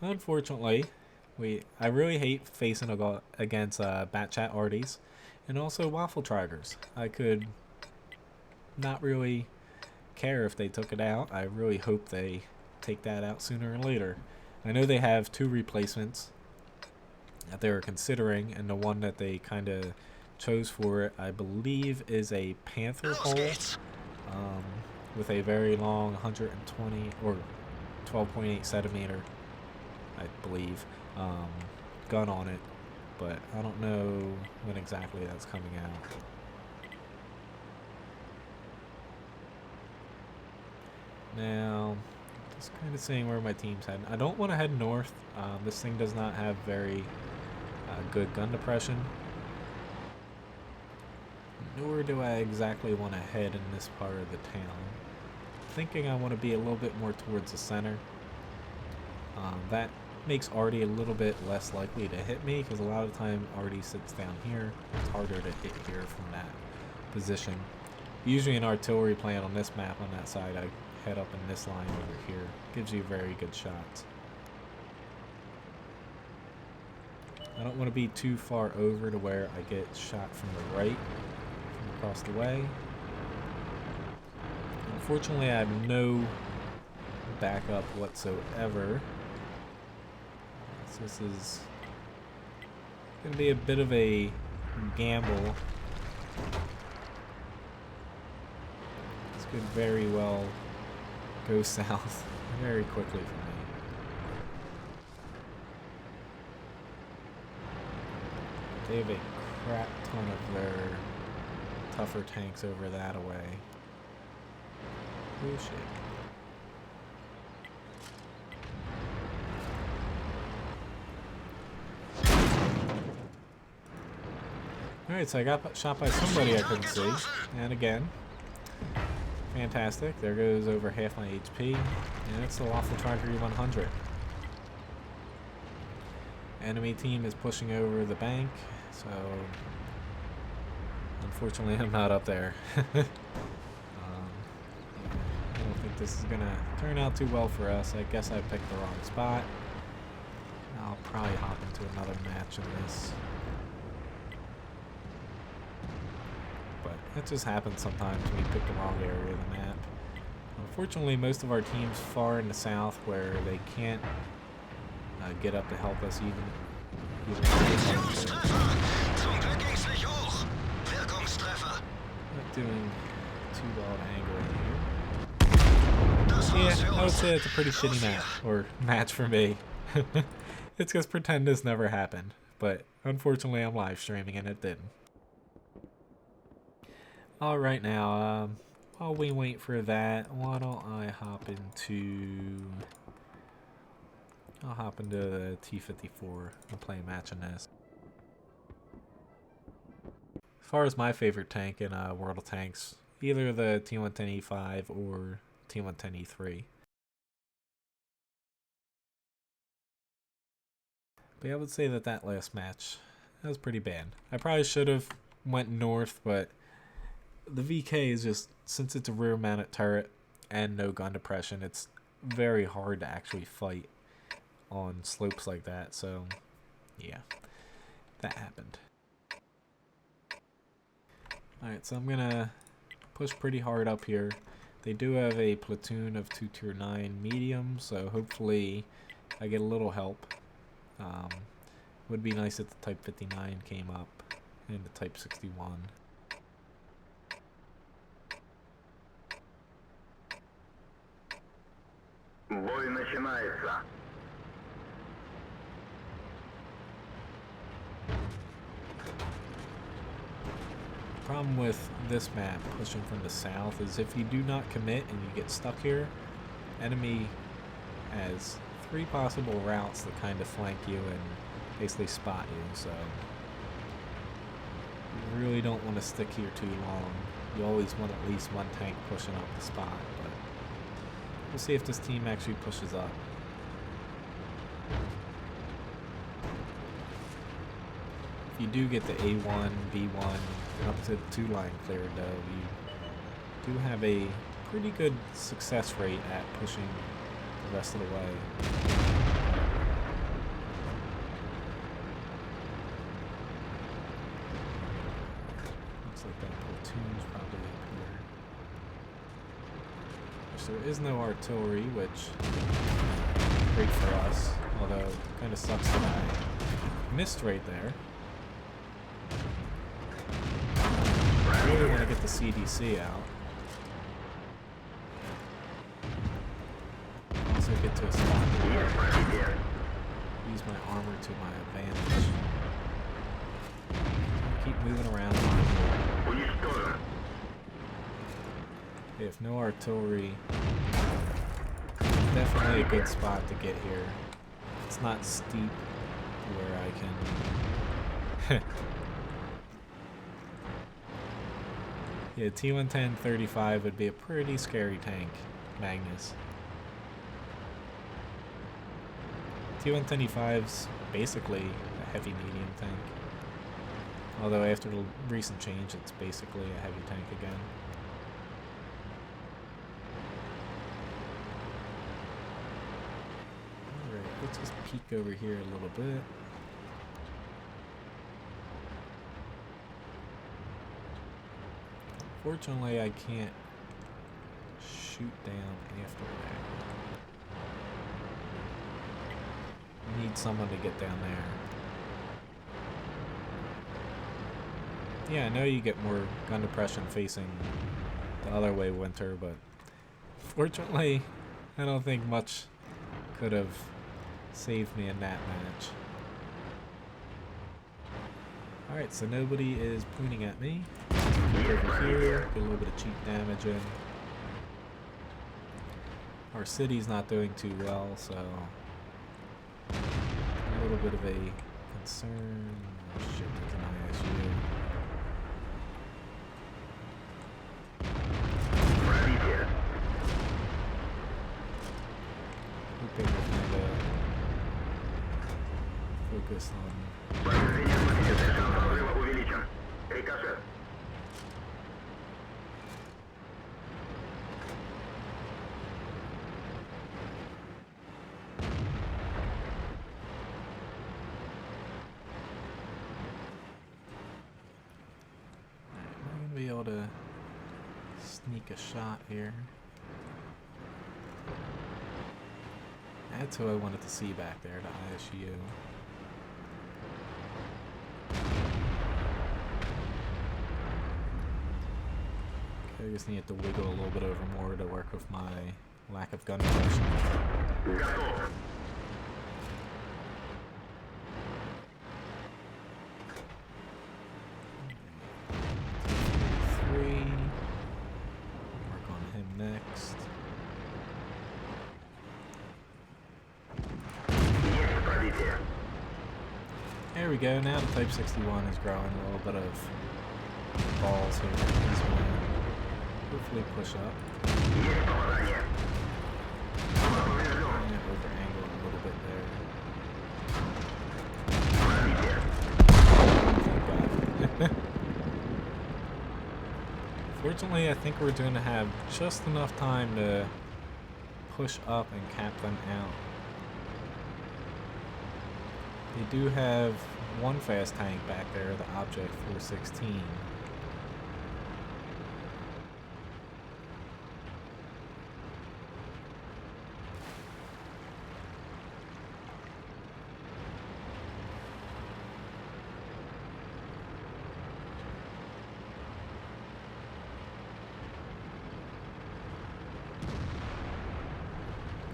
Unfortunately, I really hate facing against Batchat Arties and also Waffle Trigers. I could not really care if they took it out. I really hope they take that out sooner or later. I know they have 2 replacements that they were considering, and the one that they kind of chose for it, I believe, is a Panther hull with a very long 120 or 12.8 centimeter, I believe, gun on it, but I don't know when exactly that's coming out. Now, just kind of seeing where my team's heading. I don't want to head north. This thing does not have very good gun depression. Nor do I exactly want to head in this part of the town. I'm thinking I want to be a little bit more towards the center. That makes Artie a little bit less likely to hit me, because a lot of the time Artie sits down here. It's harder to hit here from that position. Usually an artillery plant on this map on that side, I head up in this line over here. Gives you very good shots. I don't want to be too far over to where I get shot from the right, from across the way. Unfortunately, I have no backup whatsoever. So this is going to be a bit of a gamble. This could very well go south very quickly for me. They have a crap ton of their tougher tanks over that way. Oh shit. Alright, so I got shot by somebody I couldn't see. And again. Fantastic. There goes over half my HP. And it's the Waffle Tracker E100. Enemy team is pushing over the bank, so unfortunately I'm not up there. I don't think this is gonna turn out too well for us. I guess I picked the wrong spot. I'll probably hop into another match in this. But it just happens sometimes when you pick the wrong area of the map. Unfortunately, most of our team's far in the south where they can't get up to help us even Präzisionstreffer! Zum Glück ging's nicht hoch. Wirkungstreffer. Not doing too well to angle in here. Das war's Yeah, für I would uns. say it's a pretty shitty Los hier. match, or match for me. It's because pretend this never happened, but unfortunately I'm live streaming and it didn't. Alright now, while we wait for that, why don't I hop into... I'll hop into the T-54 and play a match on this. As far as my favorite tank in World of Tanks, either the T110E5 or T110E3. But I would say that that last match, that was pretty bad. I probably should have went north, but the VK is just, since it's a rear mounted turret and no gun depression, it's very hard to actually fight on slopes like that. So yeah, that happened. Alright, so I'm gonna push pretty hard up here. They do have a platoon of 2 tier 9 mediums, so hopefully I get a little help. Would be nice if the Type 59 came up and the Type 61. Бой начинается. Problem with this map, pushing from the south, is if you do not commit and you get stuck here, enemy has 3 possible routes that kind of flank you and basically spot you, so you really don't want to stick here too long. You always want at least one tank pushing up the spot, but we'll see if this team actually pushes up. If you do get the A1, B1, up to the 2 line cleared though, you do have a pretty good success rate at pushing the rest of the way. Looks like that platoon's probably up here. Which there is no artillery, which is great for us, although kind of sucks that I missed right there. I really want to get the CDC out. Also get to a spot where use my armor to my advantage. Keep moving around. If no artillery, definitely a good spot to get here. It's not steep where I can... Yeah, T110-35 would be a pretty scary tank, Magnus. T110E5's basically a heavy medium tank. Although after the recent change, it's basically a heavy tank again. Alright, let's just peek over here a little bit. Fortunately, I can't shoot down after that. I need someone to get down there. Yeah, I know you get more gun depression facing the other way winter, but fortunately, I don't think much could have saved me in that match. Alright, so nobody is pointing at me. Over here, get a little bit of cheap damage in. Our city's not doing too well, so a little bit of a concern. Oh shit, there's an ISU. Hoping to kind of focus on... Be able to sneak a shot here. That's who I wanted to see back there, the ISU. I just need to wiggle a little bit over more to work with my lack of gun protection. Work on him next. There we go, now the Type 61 is growing a little bit of balls here. He's going to hopefully push up. And over angle a little bit there. Fortunately, I think we're going to have just enough time to push up and cap them out. They do have one fast tank back there, the Object 416.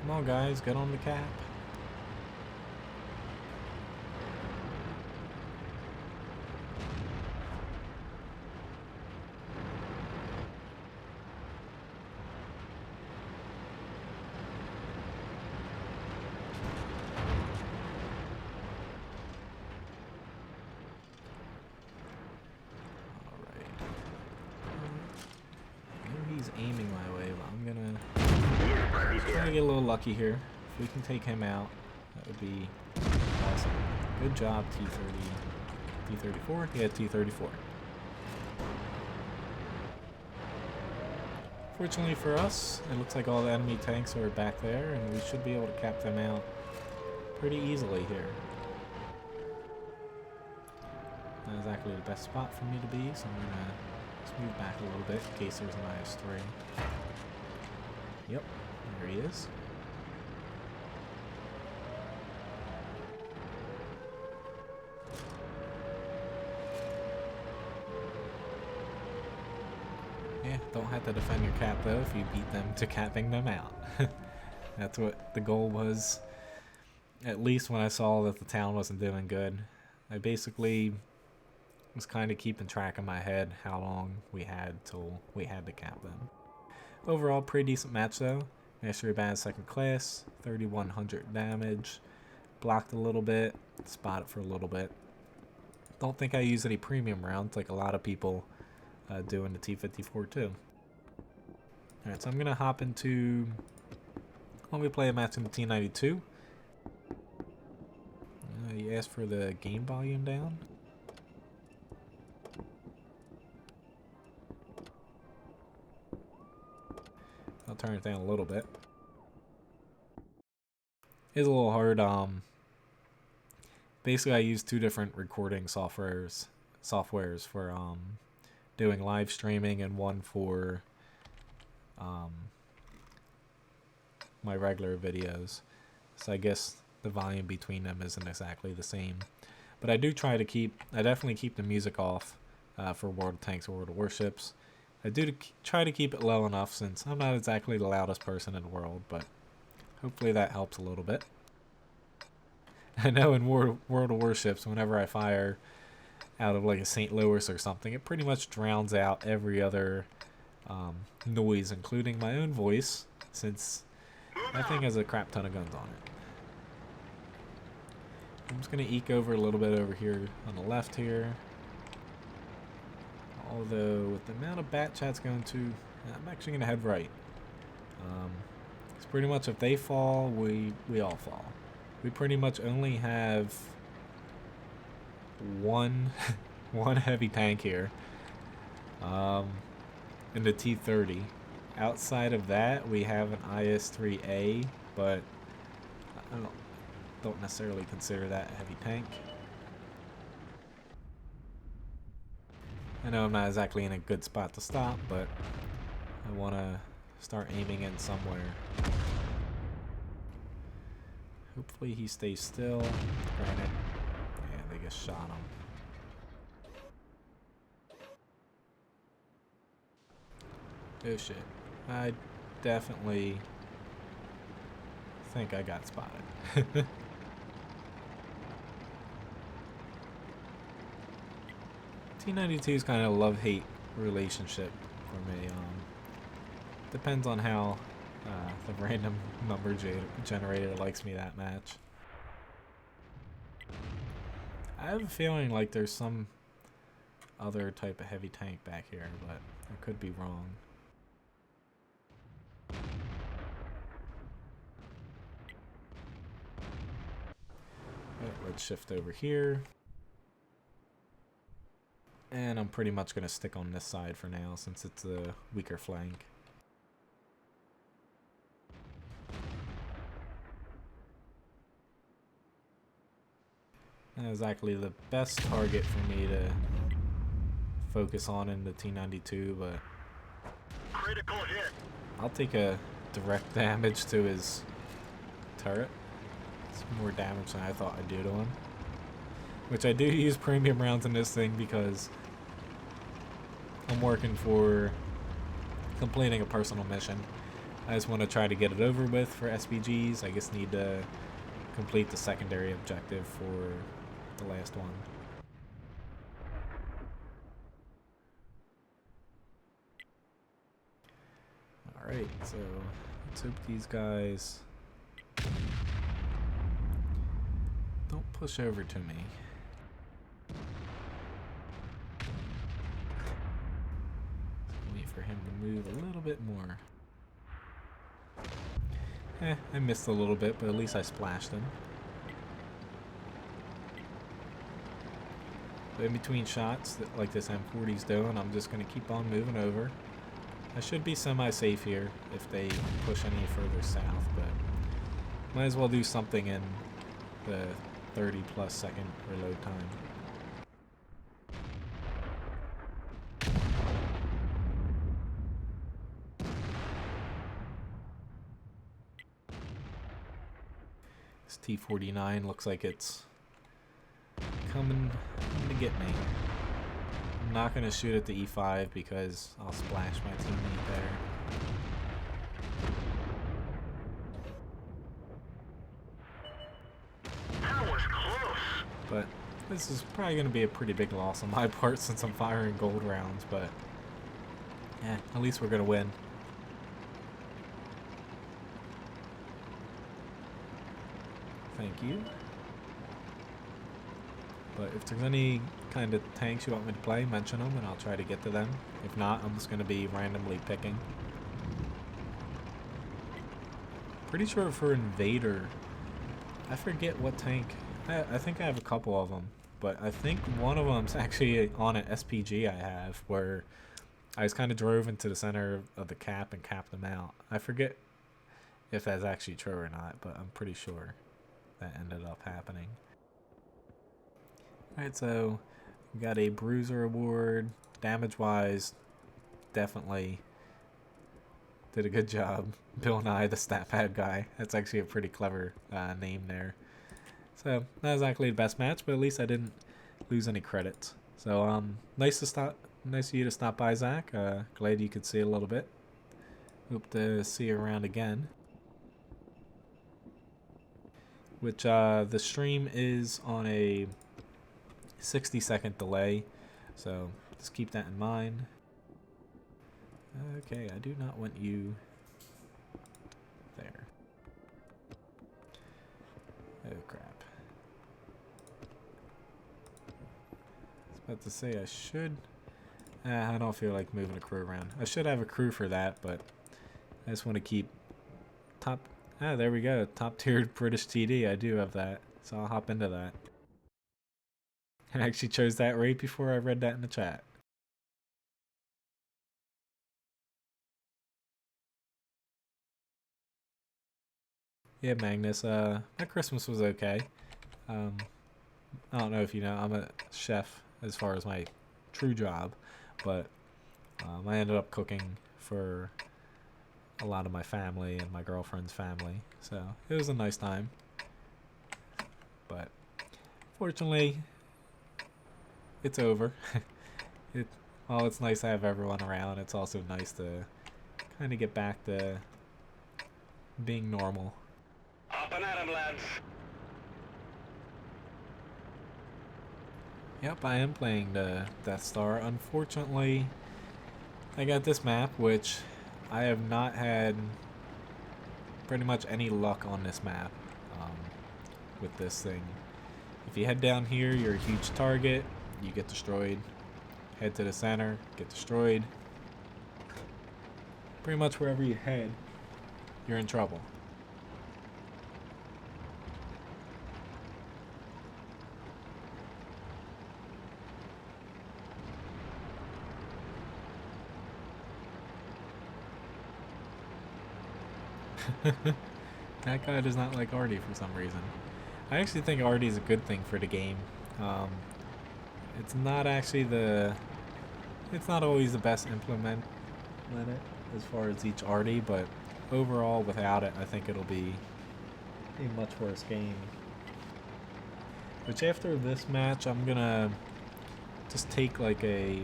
Come on guys, get on the cap. Aiming my way, but I'm gonna try to get a little lucky here. If we can take him out, that would be awesome. Good job, T-34? Yeah, T-34. Fortunately for us, it looks like all the enemy tanks are back there, and we should be able to cap them out pretty easily here. Not exactly the best spot for me to be, so I'm gonna let's move back a little bit in case there's an IS-3. Yep, there he is. Yeah, don't have to defend your cap though if you beat them to capping them out. That's what the goal was, at least when I saw that the town wasn't doing good. I basically was kind of keeping track in my head how long we had till we had to cap them. Overall, pretty decent match though. Mastery Bad second class, 3100 damage, blocked a little bit, spotted for a little bit. Don't think I use any premium rounds like a lot of people do in the T-54 too. Alright, so I'm gonna hop into, let me play a match in the T-92. You asked for the game volume down. I'll turn it down a little bit. It's a little hard. Basically, I use two different recording softwares for doing live streaming, and one for my regular videos. So I guess the volume between them isn't exactly the same. But I do try to definitely keep the music off for World of Tanks or World of Warships. I do try to keep it low enough since I'm not exactly the loudest person in the world, but hopefully that helps a little bit. I know in World of Warships, whenever I fire out of like a St. Louis or something, it pretty much drowns out every other noise, including my own voice, since that thing has a crap ton of guns on it. I'm just going to eke over a little bit over here on the left here. Although, with the amount of bat chat's going to, I'm actually going to head right. It's pretty much if they fall, we all fall. We pretty much only have one heavy tank here in the T-30. Outside of that, we have an IS-3A, but I don't necessarily consider that a heavy tank. I know I'm not exactly in a good spot to stop, but I want to start aiming in somewhere. Hopefully he stays still. Granted, yeah, they just shot him. Oh shit. I definitely think I got spotted. T92 is kind of a love-hate relationship for me. Depends on how the random number generator likes me that match. I have a feeling like there's some other type of heavy tank back here, but I could be wrong. Right, let's shift over here. And I'm pretty much going to stick on this side for now since it's a weaker flank. Not exactly the best target for me to focus on in the T92, but Critical hit. I'll take a direct damage to his turret. It's more damage than I thought I'd do to him. Which I do use premium rounds in this thing because I'm working for completing a personal mission. I just want to try to get it over with for SPGs. I just need to complete the secondary objective for the last one. Alright, so let's hope these guys don't push over to me. Wait for him to move a little bit more. I missed a little bit, but at least I splashed him. But in between shots, like this M40's doing, I'm just going to keep on moving over. I should be semi-safe here if they push any further south, but might as well do something in the 30+ second reload time. This T-49 looks like it's coming to get me. I'm not going to shoot at the E5 because I'll splash my teammate there. That was close. But this is probably going to be a pretty big loss on my part since I'm firing gold rounds, but yeah, at least we're going to win. Thank you. But if there's any kind of tanks you want me to play, mention them and I'll try to get to them. If not, I'm just going to be randomly picking. Pretty sure for Invader, I forget what tank. I think I have a couple of them, but I think one of them's actually on an SPG I have where I just kind of drove into the center of the cap and capped them out. I forget if that's actually true or not, but I'm pretty sure that ended up happening. Alright, so we got a bruiser award. Damage-wise, definitely did a good job. Bill Nye, the stat pad guy. That's actually a pretty clever name there. So, not exactly the best match, but at least I didn't lose any credits. So, nice of you to stop by, Zach. Glad you could see a little bit. Hope to see you around again. Which, the stream is on a 60-second delay, so just keep that in mind. Okay, I do not want you there. Oh crap. I was about to say I should. I don't feel like moving a crew around. I should have a crew for that, but I just want to keep top. Ah, there we go. Top tiered British TD. I do have that, so I'll hop into that. I actually chose that right before I read that in the chat. Yeah, Magnus, my Christmas was okay. I don't know if you know, I'm a chef as far as my true job, but I ended up cooking for a lot of my family and my girlfriend's family, so it was a nice time. But fortunately, it's over. While it's nice to have everyone around, it's also nice to trying to get back to being normal. Up and at 'em, lads. Yep, I am playing the Death Star. Unfortunately, I got this map, which I have not had pretty much any luck on this map with this thing. If you head down here, you're a huge target, you get destroyed. Head to the center, get destroyed. Pretty much wherever you head, you're in trouble. That guy does not like Artie for some reason. I actually think Artie is a good thing for the game. It's not actually it's not always the best implement as far as each Artie, but overall without it I think it'll be a much worse game. Which after this match I'm gonna just take like a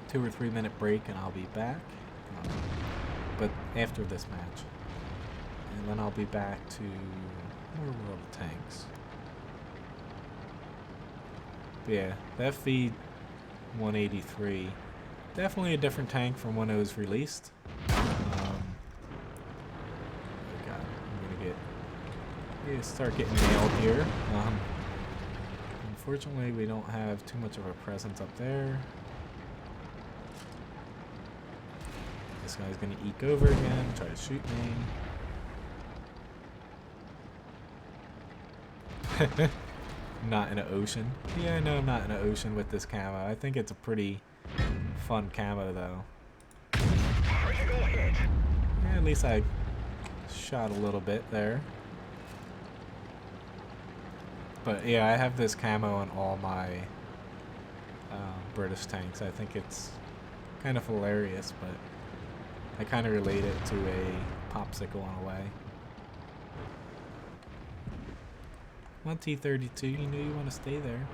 2 or 3 minute break and I'll be back. But after this match. And then I'll be back to more World of Tanks. But yeah, the FV-183, definitely a different tank from when it was released. Oh god, I'm gonna start getting nailed here. Unfortunately, we don't have too much of a presence up there. This guy's gonna eke over again, try to shoot me. Not in an ocean. Yeah, no, not in an ocean with this camo. I think it's a pretty fun camo, though. Yeah, at least I shot a little bit there. But yeah, I have this camo on all my British tanks. I think it's kind of hilarious, but I kind of relate it to a popsicle in a way. Come on, T-32, you know you want to stay there.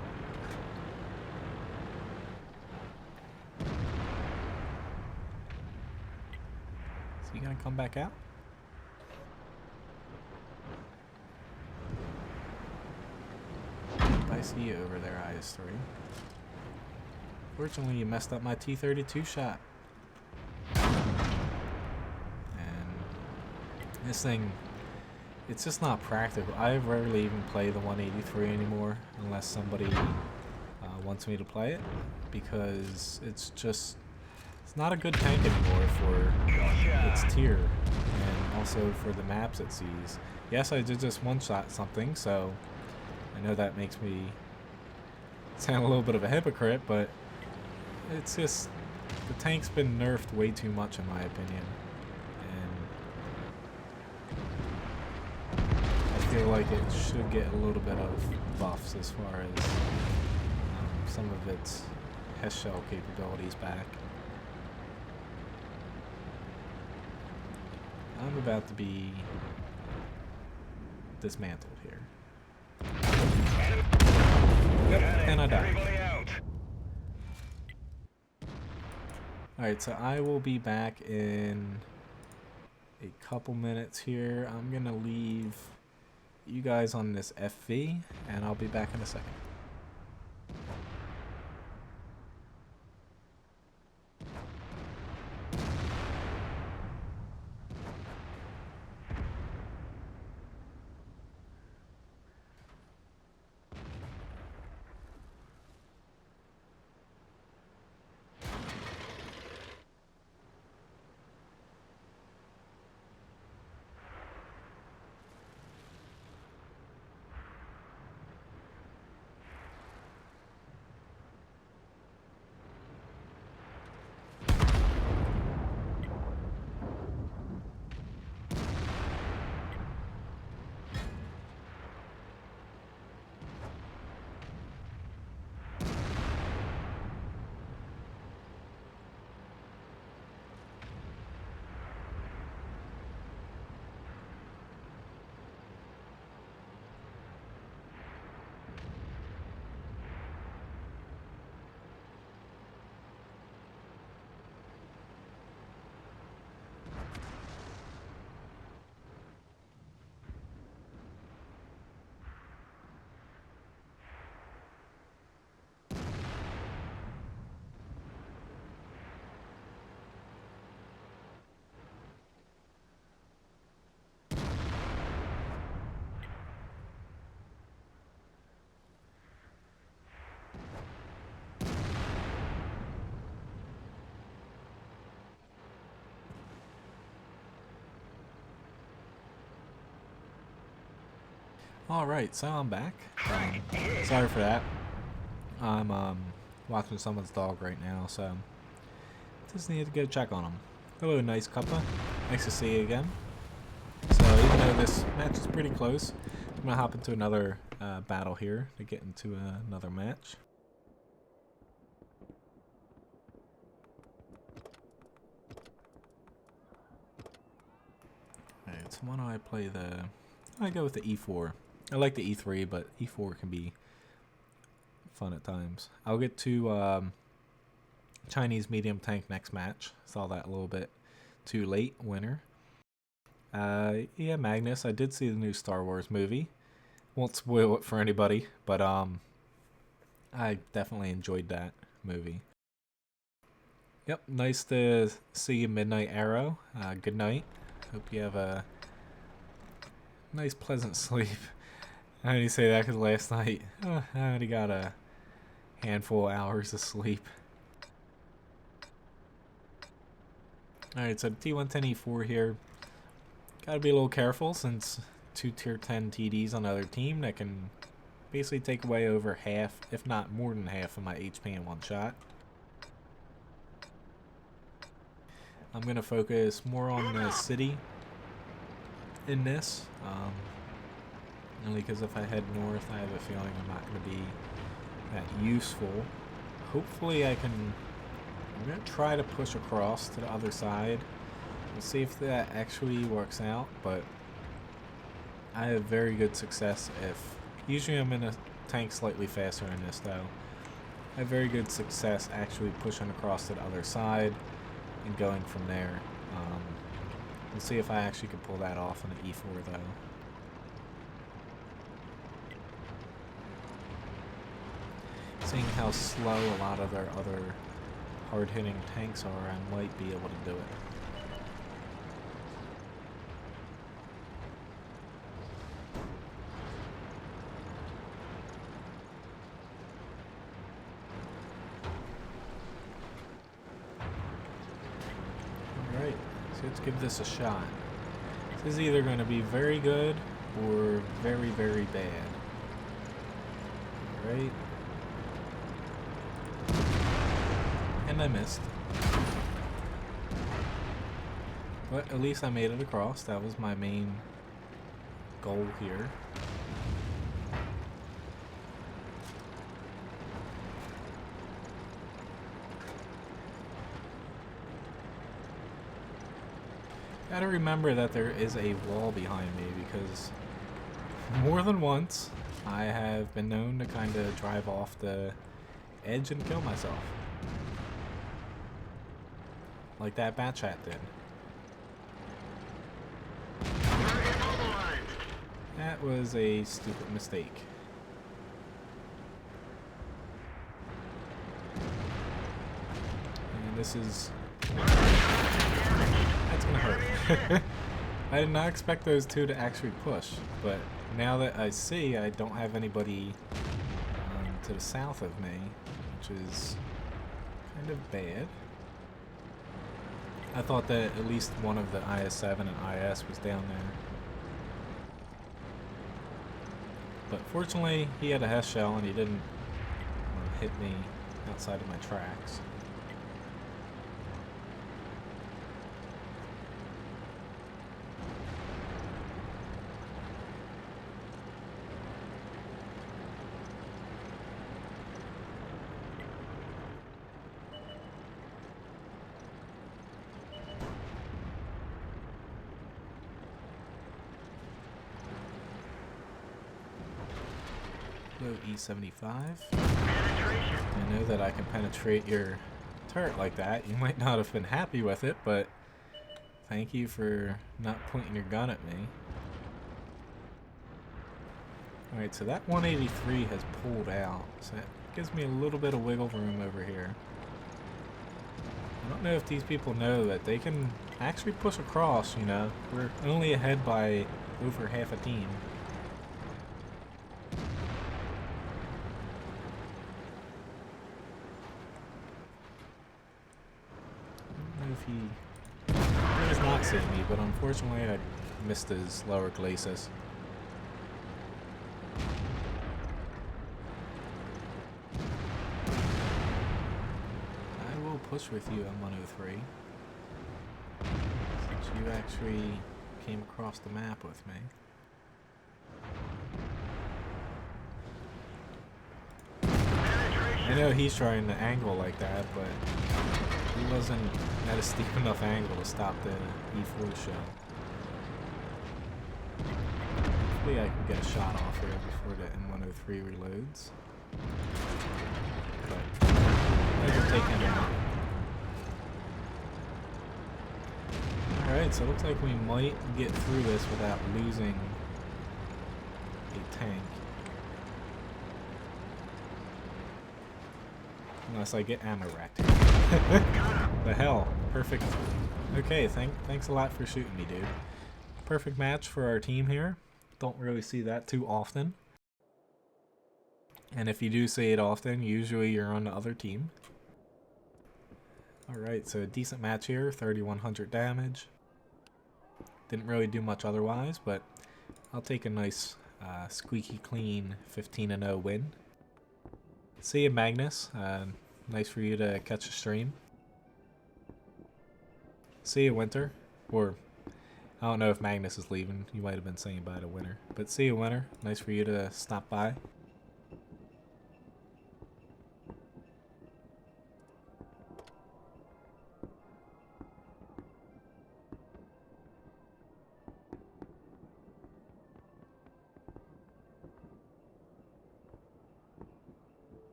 So you gonna come back out? I see you over there, IS-3. Fortunately, you messed up my T-32 shot. This thing, it's just not practical. I rarely even play the 183 anymore unless somebody wants me to play it, because it's not a good tank anymore for its tier and also for the maps it sees. Yes, I did just one-shot something, so I know that makes me sound a little bit of a hypocrite, but it's just, the tank's been nerfed way too much in my opinion. I feel like it should get a little bit of buffs as far as some of its HES shell capabilities back. I'm about to be dismantled here. Yep, and I died. Alright, so I will be back in a couple minutes here. I'm gonna leave you guys on this FV, and I'll be back in a second. Alright, so I'm back. Sorry for that. I'm watching someone's dog right now, so just need to go check on him. Hello, nice cuppa. Nice to see you again. So even though this match is pretty close, I'm gonna hop into another battle here to get into another match. Alright, so why don't I play the... I go with the E4. I like the E3, but E4 can be fun at times. I'll get to Chinese medium tank next match. Saw that a little bit too late. Winner. Yeah, Magnus. I did see the new Star Wars movie. Won't spoil it for anybody, but I definitely enjoyed that movie. Yep, nice to see you, Midnight Arrow. Good night. Hope you have a nice, pleasant sleep. I only say that because last night I only got a handful of hours of sleep. Alright, so T110E4 here. Gotta be a little careful since 2 tier 10 TDs on the other team that can basically take away over half, if not more than half of my HP in one shot. I'm gonna focus more on the city in this. Only because if I head north, I have a feeling I'm not going to be that useful. Hopefully I'm going to try to push across to the other side. We'll see if that actually works out, but I have very good success if... Usually I'm in a tank slightly faster in this though. I have very good success actually pushing across to the other side and going from there. We'll see if I actually can pull that off on an E4 though. Seeing how slow a lot of their other hard-hitting tanks are, I might be able to do it. Alright, so let's give this a shot. This is either going to be very good or very, very bad. Alright. And I missed. But at least I made it across. That was my main goal here. Gotta remember that there is a wall behind me because more than once I have been known to kind of drive off the edge and kill myself. Like that bat chat did. That was a stupid mistake. And this is... That's gonna hurt. I did not expect those two to actually push, but now that I see I don't have anybody to the south of me, which is kind of bad. I thought that at least one of the IS-7 and IS was down there. But fortunately, he had a Hess shell and he didn't hit me outside of my tracks. E75. I know that I can penetrate your turret like that. You might not have been happy with it, but thank you for not pointing your gun at me. Alright, so that 183 has pulled out, so that gives me a little bit of wiggle room over here. I don't know if these people know that they can actually push across, you know. We're only ahead by over half a team. He does not see me, but unfortunately I missed his lower glacis. push with you on 103. Since you actually came across the map with me. I know he's trying to angle like that, but he wasn't at a steep enough angle to stop the E4 shell. Hopefully I can get a shot off here before the M103 reloads. But I can take him out. Alright, so it looks like we might get through this without losing a tank. Unless I get ammo racked. The hell. Perfect. Okay, thanks a lot for shooting me, dude. Perfect match for our team here. Don't really see that too often. And if you do see it often, usually you're on the other team. Alright, so a decent match here. 3,100 damage. Didn't really do much otherwise, but I'll take a nice squeaky clean 15-0 win. See you, Magnus. Nice for you to catch a stream. See you, Winter. Or, I don't know if Magnus is leaving. You might have been saying bye to Winter. But see you, Winter. Nice for you to stop by.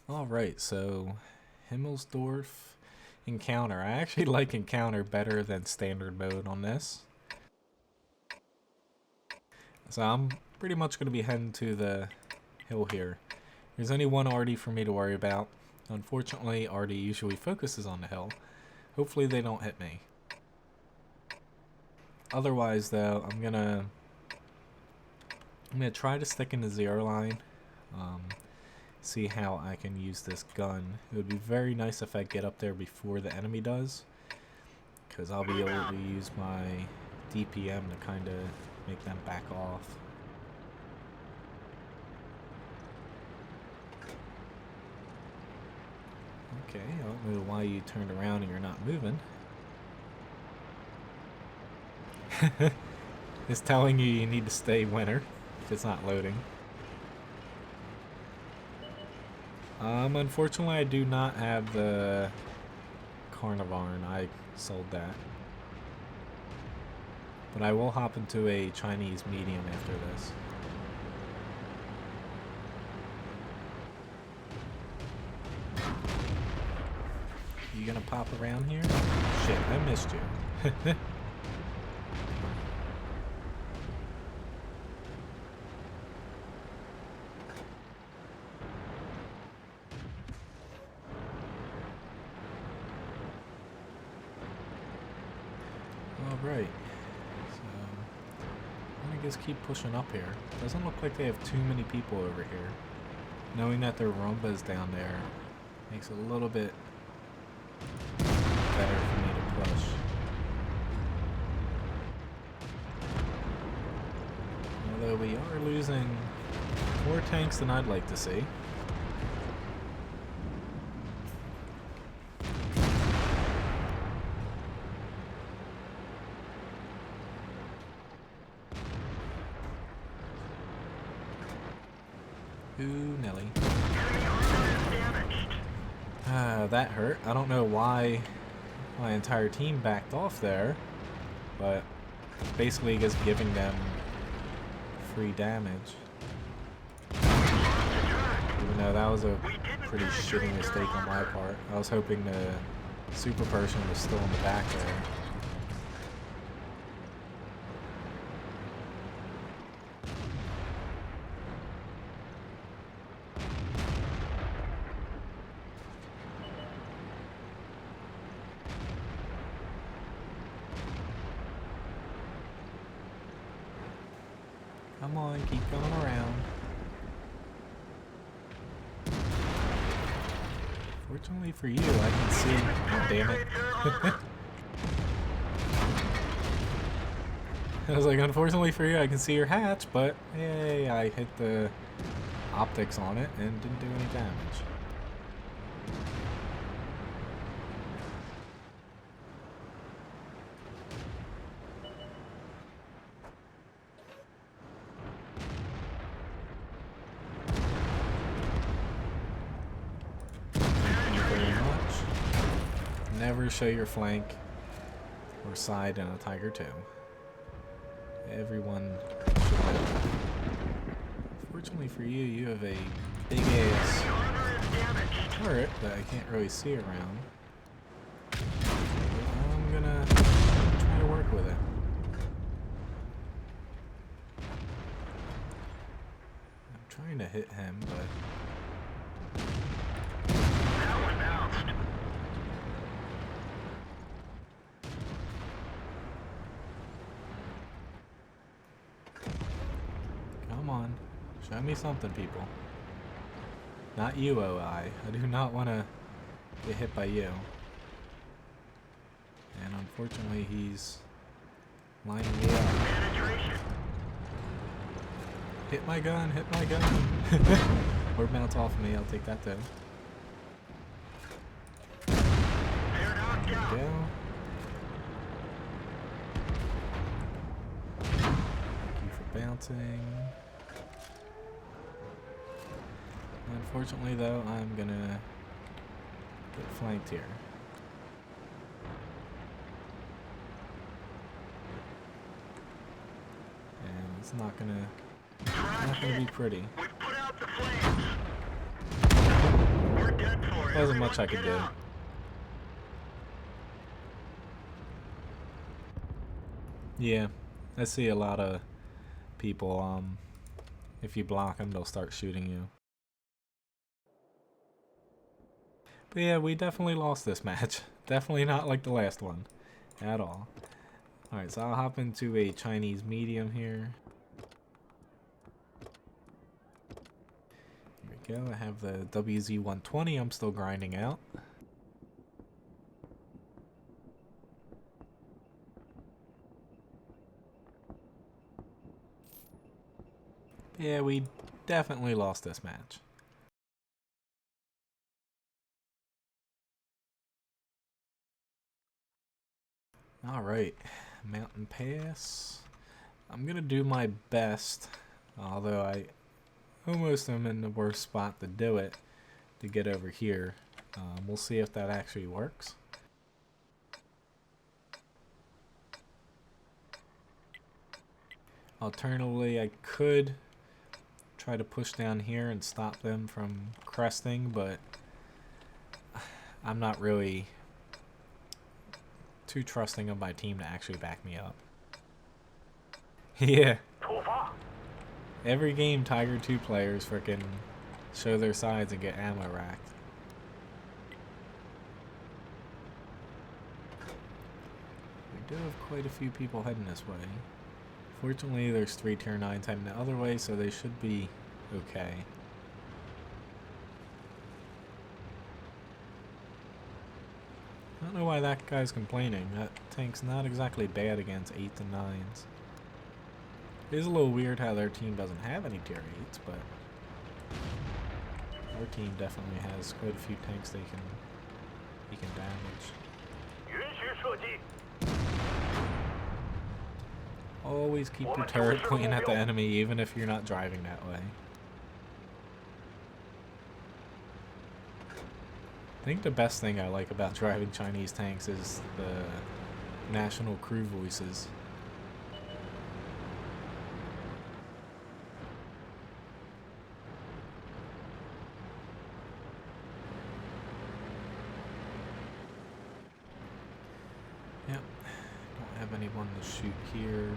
Alright, so Himmelsdorf encounter. I actually like encounter better than standard mode on this. So I'm pretty much going to be heading to the hill here. There's only one arty for me to worry about. Unfortunately, arty usually focuses on the hill. Hopefully they don't hit me. Otherwise though, I'm gonna try to stick in the zero line. See how I can use this gun. It would be very nice if I get up there before the enemy does, because I'll be able to use my DPM to kind of make them back off. Okay, I don't know why you turned around and you're not moving. It's telling you need to stay winter if it's not loading. Unfortunately, I do not have the Carnivarn. I sold that. But I will hop into a Chinese medium after this. You gonna pop around here? Shit, I missed you. Alright, so I'm gonna just keep pushing up here. Doesn't look like they have too many people over here. Knowing that their Rumba's down there makes it a little bit better for me to push. Although we are losing more tanks than I'd like to see. Ooh, Nelly. That hurt. I don't know why my entire team backed off there, but it's basically just giving them free damage. Even though that was a pretty shitty mistake on my part. I was hoping the super person was still in the back there. Come on, keep going around. Fortunately for you, I can see... Oh, damn it. I was like, unfortunately for you, I can see your hatch, but hey, I hit the optics on it and didn't do any damage. Thank you very much. Never show your flank or side in a Tiger 2. Everyone should know. Fortunately for you, you have a big ass turret that I can't really see around. I'm gonna try to work with it. I'm trying to hit him, but come on, show me something, people. Not you, OI. I do not want to get hit by you. And unfortunately, he's lining me up. Hit my gun, hit my gun. Or bounce off of me, I'll take that too. There we go. Thank you for bouncing. Unfortunately, though, I'm gonna get flanked here. And it's not gonna be pretty. Wasn't much I could do. Yeah, I see a lot of people, if you block them, they'll start shooting you. But yeah, we definitely lost this match. Definitely not like the last one. At all. Alright, so I'll hop into a Chinese medium here. There we go. I have the WZ-120 I'm still grinding out. Yeah, we definitely lost this match. Alright, Mountain Pass. I'm gonna do my best, although I almost am in the worst spot to do it, to get over here. We'll see if that actually works. Alternatively, I could try to push down here and stop them from cresting, but I'm not really too trusting of my team to actually back me up. Yeah. Every game, Tiger 2 players frickin' show their sides and get ammo racked. We do have quite a few people heading this way. Fortunately, there's 3 tier 9s heading the other way, so they should be okay. I don't know why that guy's complaining. That tank's not exactly bad against 8s and 9s. It is a little weird how their team doesn't have any tier 8s, but our team definitely has quite a few tanks they can damage. Always keep your turret pointing at the enemy, even if you're not driving that way. I think the best thing I like about driving Chinese tanks is the national crew voices. Yep, don't have anyone to shoot here.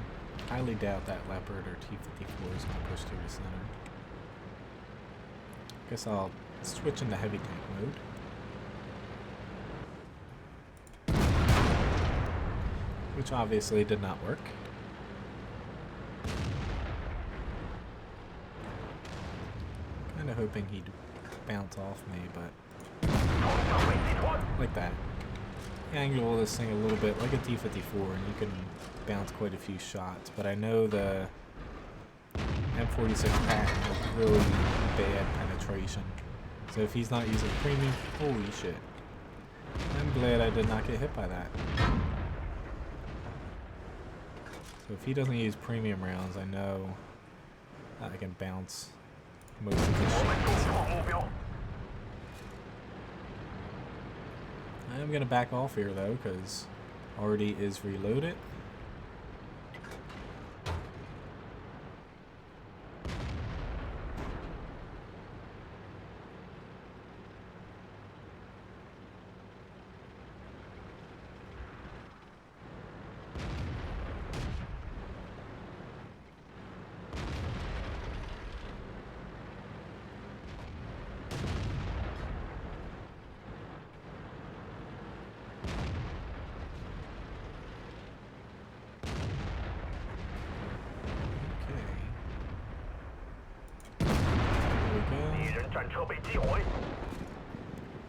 Highly doubt that Leopard or T-54 is going to push through the center. Guess I'll switch into heavy tank mode. Which obviously did not work. hoping he'd bounce off me, but like that. Angle this thing a little bit like a T-54, and you can bounce quite a few shots, but I know the M46 patent has really bad penetration. So if he's not using premium, holy shit. I'm glad I did not get hit by that. So if he doesn't use premium rounds, I know I can bounce most of his shots. I am going to back off here though, because already is reloaded.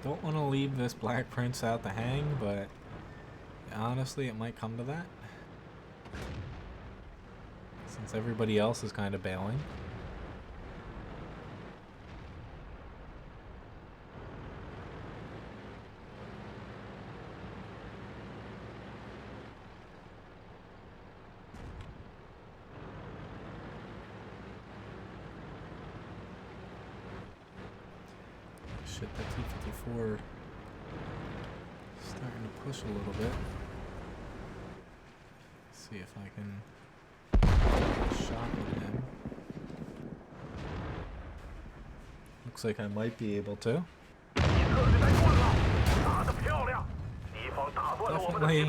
Don't want to leave this Black Prince out to hang, but honestly it might come to that. Since everybody else is kind of bailing. Shit, that T-54 starting to push a little bit. Let's see if I can get a shot with him. Looks like I might be able to. Definitely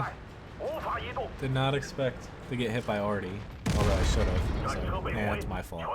did not expect to get hit by Artie, although I should have, so it's my fault.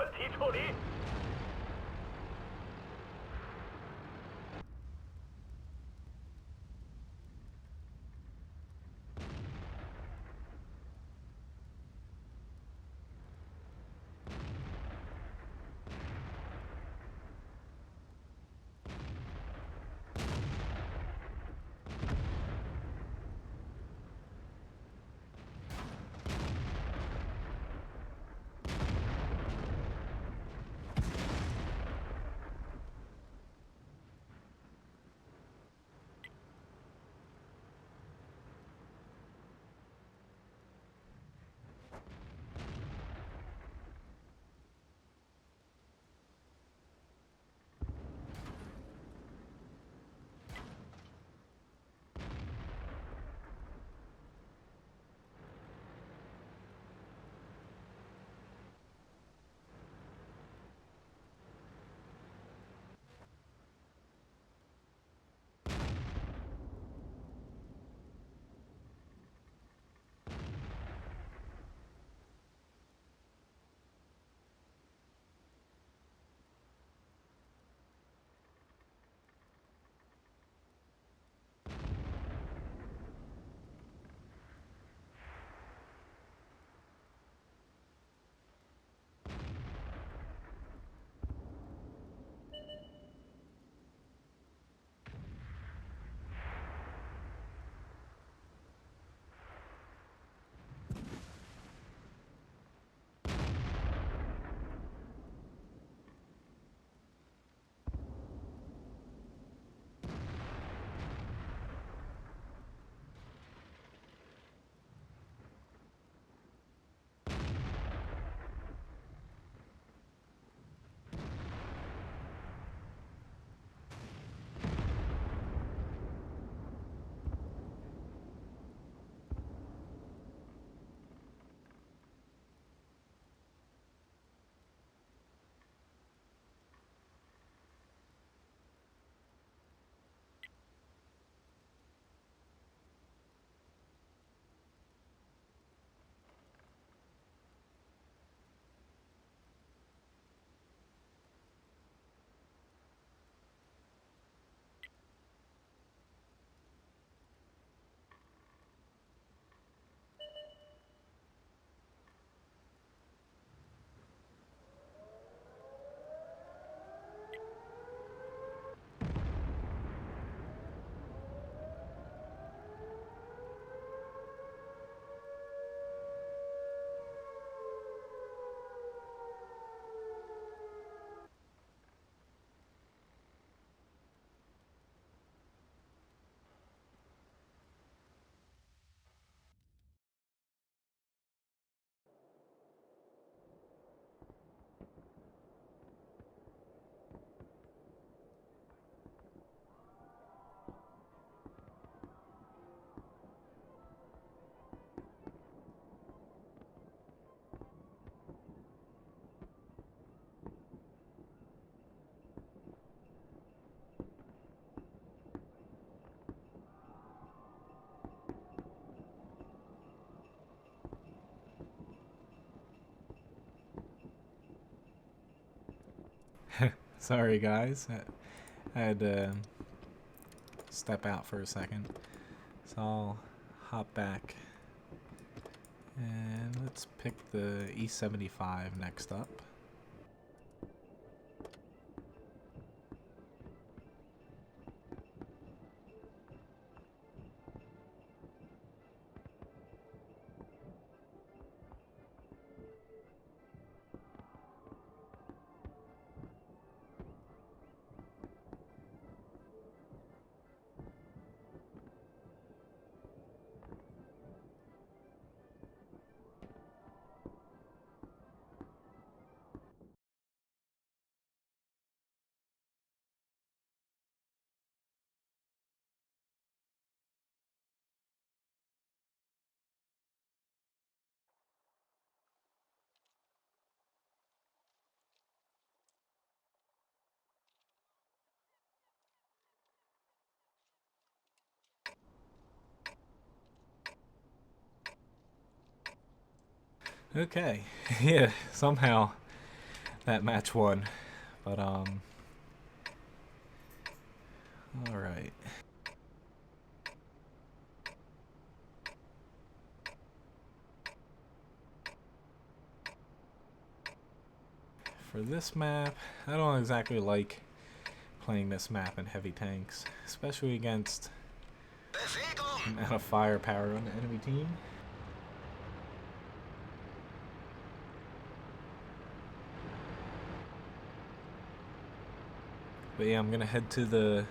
Sorry, guys. I had to step out for a second. So I'll hop back. And let's pick the E75 next up. Okay, yeah, somehow that match won, but all right. For this map, I don't exactly like playing this map in heavy tanks, especially against the amount of firepower on the enemy team. But yeah, I'm gonna head to the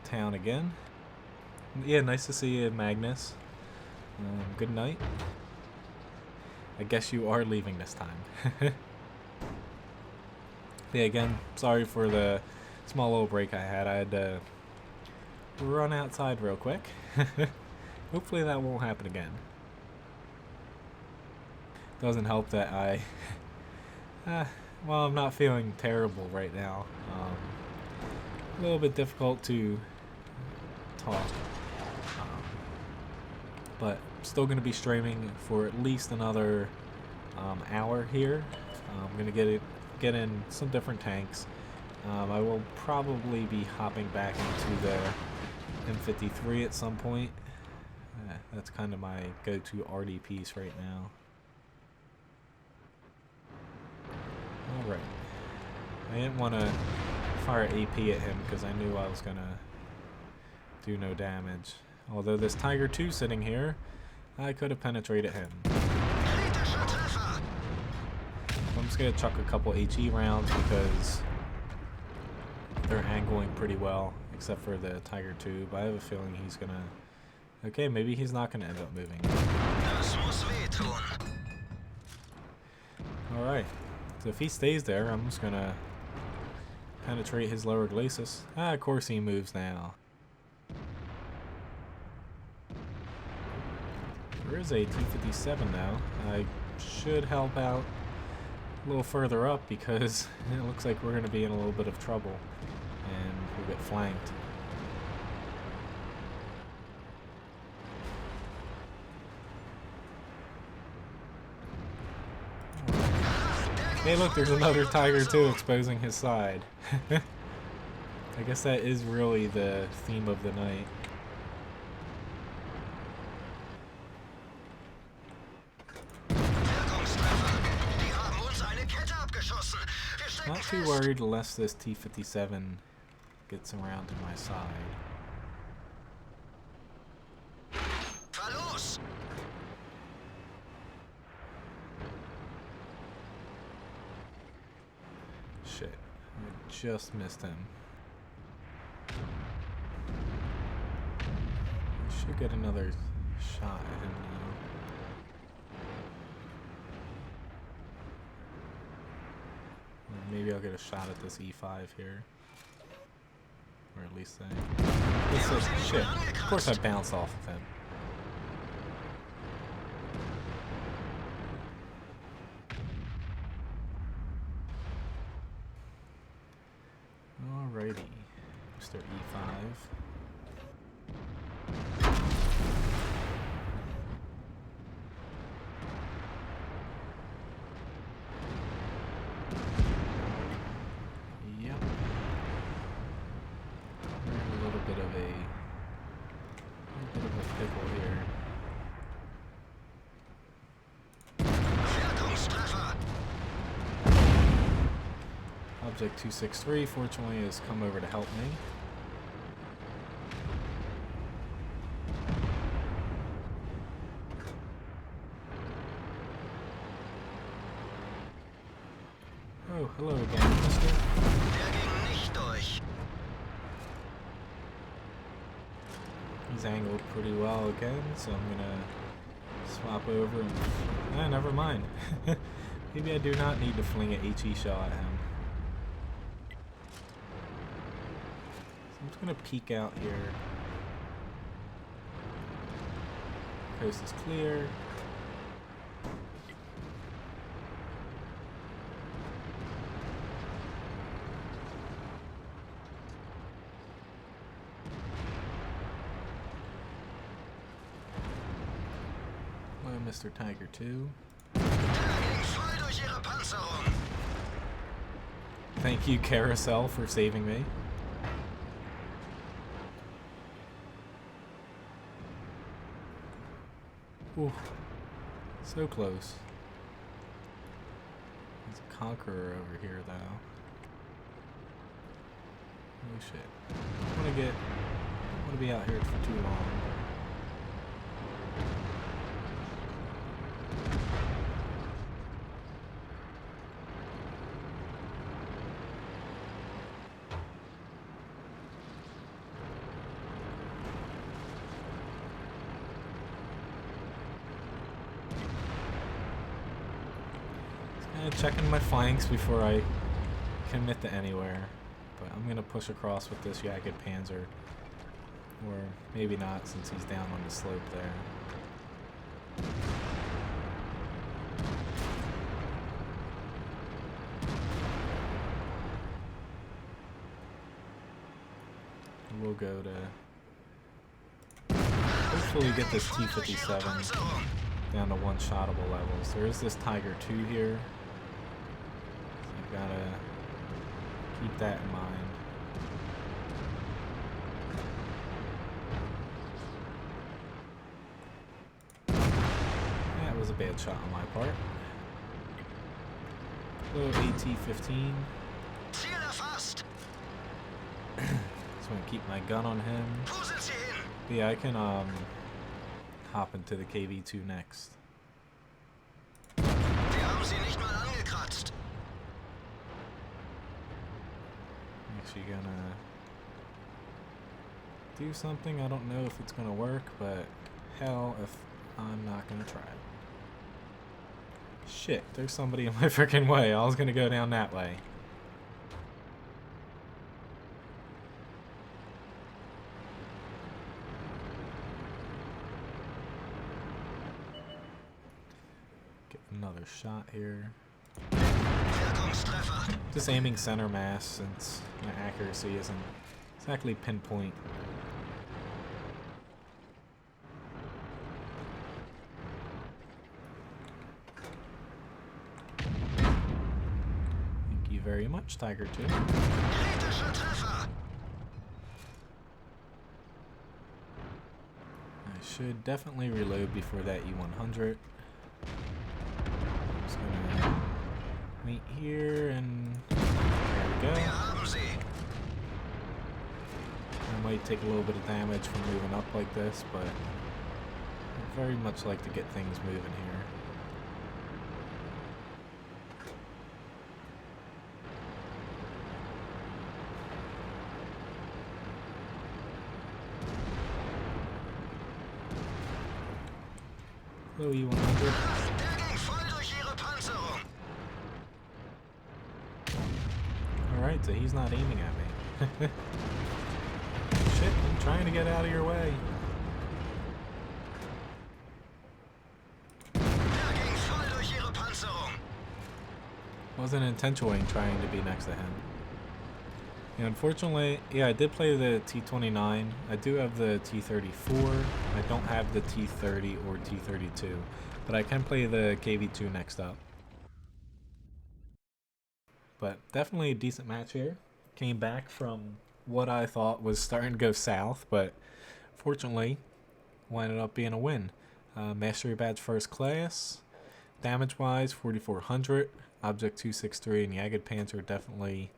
town again. Yeah, nice to see you, Magnus. Good night. I guess you are leaving this time. Yeah, again, sorry for the small little break I had. I had to run outside real quick. Hopefully that won't happen again. Doesn't help that well, I'm not feeling terrible right now. A little bit difficult to talk. But still going to be streaming for at least another hour here. I'm going to get in some different tanks. I will probably be hopping back into the M53 at some point. That's kind of my go-to RD piece right now. Alright. I didn't want to fire AP at him because I knew I was going to do no damage. Although this Tiger 2 sitting here, I could have penetrated him. I'm just going to chuck a couple HE rounds because they're angling pretty well, except for the Tiger 2, but I have a feeling he's going to... Okay, maybe he's not going to end up moving. Alright, so if he stays there, I'm just going to penetrate his lower glacis. Ah, of course he moves now. There is a T-57 now. I should help out a little further up because it looks like we're going to be in a little bit of trouble and we'll get flanked. Hey look, there's another Tiger 2 exposing his side. I guess that is really the theme of the night. Not too worried unless this T-57 gets around to my side. Shit, I just missed him. I should get another shot at him now. Maybe I'll get a shot at this E5 here. Or at least this is shit. Of course I bounced off of him. Alrighty. Mr. E5. Object 263, fortunately, has come over to help me. Oh, hello again, mister. Der ging nicht durch. He's angled pretty well again, so I'm gonna swap over and... never mind. Maybe I do not need to fling a HE shell at him. So I'm just gonna peek out here. Coast is clear. Hello, Mr. Tiger 2. Der ging voll durch ihre Panzerung. Thank you, Carousel, for saving me. Ooh, so close. There's a Conqueror over here, though. Oh shit! I want to be out here for too long. Checking my flanks before I commit to anywhere, but I'm gonna push across with this Jagged Panzer, or maybe not since he's down on the slope there. We'll go to hopefully get this T-57 down to one-shottable levels. There is this Tiger 2 here. Gotta keep that in mind. That was a bad shot on my part. Hello, AT-15. Ziel erfasst. Just want to keep my gun on him. Wo sind sie hin? Yeah, I can hop into the KV-2 next. Wir haben sie nicht mal angekratzt. Actually gonna do something. I don't know if it's gonna work, but hell if I'm not gonna try it. Shit, there's somebody in my freaking way. I was gonna go down that way. Get another shot here. Just aiming center mass since my accuracy isn't exactly pinpoint. Thank you very much, Tiger 2. I should definitely reload before that E100. Just gonna meet here and there we go. I might take a little bit of damage from moving up like this, but I'd very much like to get things moving here. Hello, E100. Alright, so he's not aiming at me. Shit, I'm trying to get out of your way. Wasn't intentionally trying to be next to him. Yeah, unfortunately, yeah, I did play the T-29. I do have the T-34. I don't have the T-30 or T-32, but I can play the KV-2 next up. But definitely a decent match here. Came back from what I thought was starting to go south, but fortunately ended up being a win. Mastery Badge First Class. Damage-wise, 4,400. Object 263 and Jagged Panzer definitely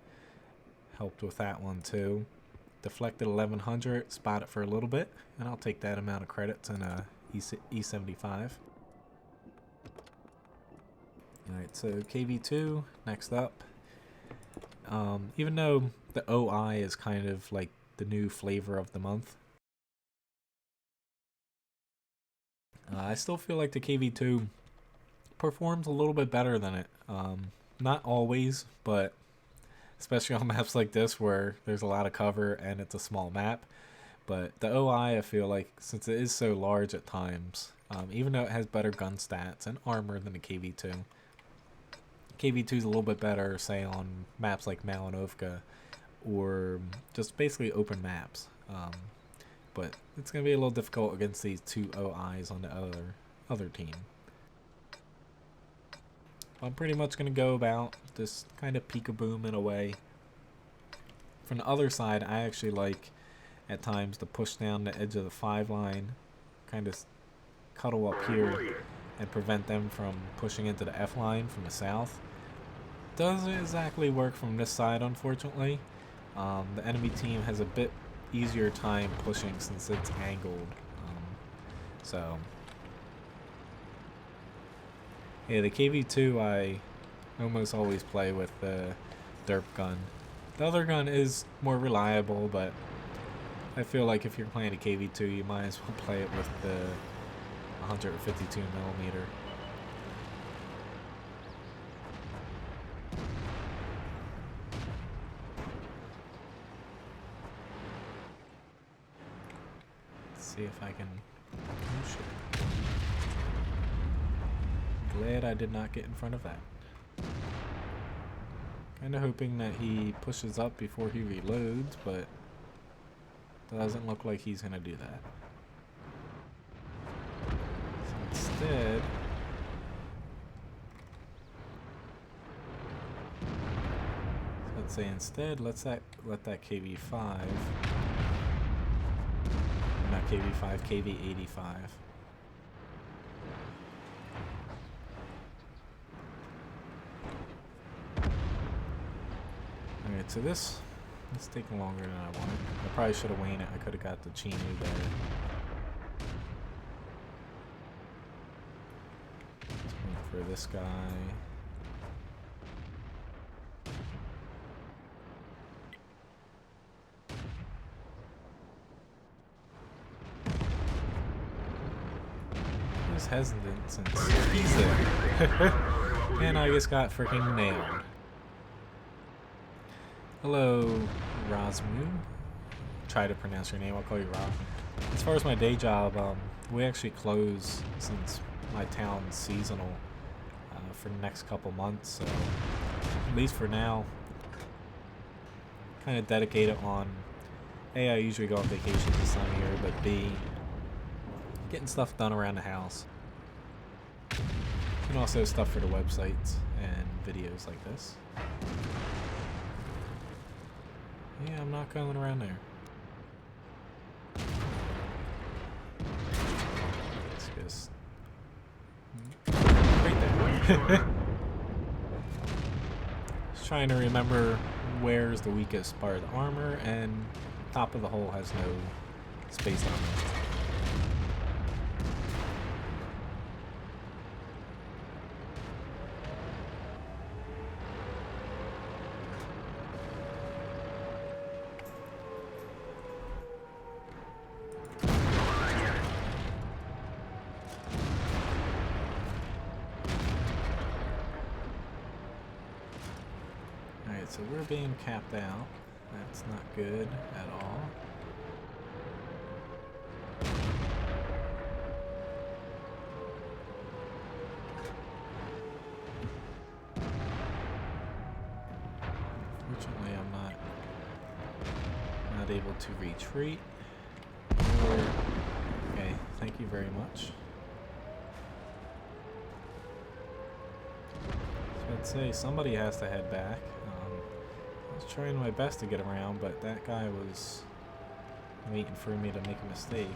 helped with that one too. Deflected 1100, spot it for a little bit, and I'll take that amount of credits in a E75. Alright, so KV2, next up. Even though the OI is kind of like the new flavor of the month, I still feel like the KV2 performs a little bit better than it. Not always, but especially on maps like this where there's a lot of cover and it's a small map. But the OI, I feel like, since it is so large at times, even though it has better gun stats and armor than the KV2, KV2 is a little bit better, say, on maps like Malinovka or just basically open maps. But it's going to be a little difficult against these two OIs on the other team. I'm pretty much going to go about this kind of peek-a-boom in a way. From the other side, I actually like, at times, to push down the edge of the 5 line, kind of cuddle up here, and prevent them from pushing into the F line from the south. Doesn't exactly work from this side, unfortunately. The enemy team has a bit easier time pushing since it's angled. Yeah, the KV2 I almost always play with the derp gun. The other gun is more reliable, but I feel like if you're playing a KV2, you might as well play it with the 152 millimeter. Let's see if I can. Oh shit. Glad I did not get in front of that. Kinda hoping that he pushes up before he reloads, but doesn't look like he's gonna do that. So instead, let's say let that KV5, not KV5, KV85. Alright, so this is taking longer than I wanted. I probably should have waited. I could have got the Chinu there. Let's wait for this guy. He was hesitant since he's there. And I just got freaking nailed. Hello, Razmu. Try to pronounce your name, I'll call you Rob. As far as my day job, we actually close since my town's seasonal for the next couple months, so at least for now, kind of dedicated on A, I usually go on vacation this time of year, but B, getting stuff done around the house. And also stuff for the websites and videos like this. Yeah, I'm not going around there. It's just right there. Just trying to remember where's the weakest part of the armor, and top of the hole has no space on it. So we're being capped out. That's not good at all. Unfortunately, I'm not able to retreat. Okay, thank you very much. So I'd say somebody has to head back. I was trying my best to get around, but that guy was waiting for me to make a mistake.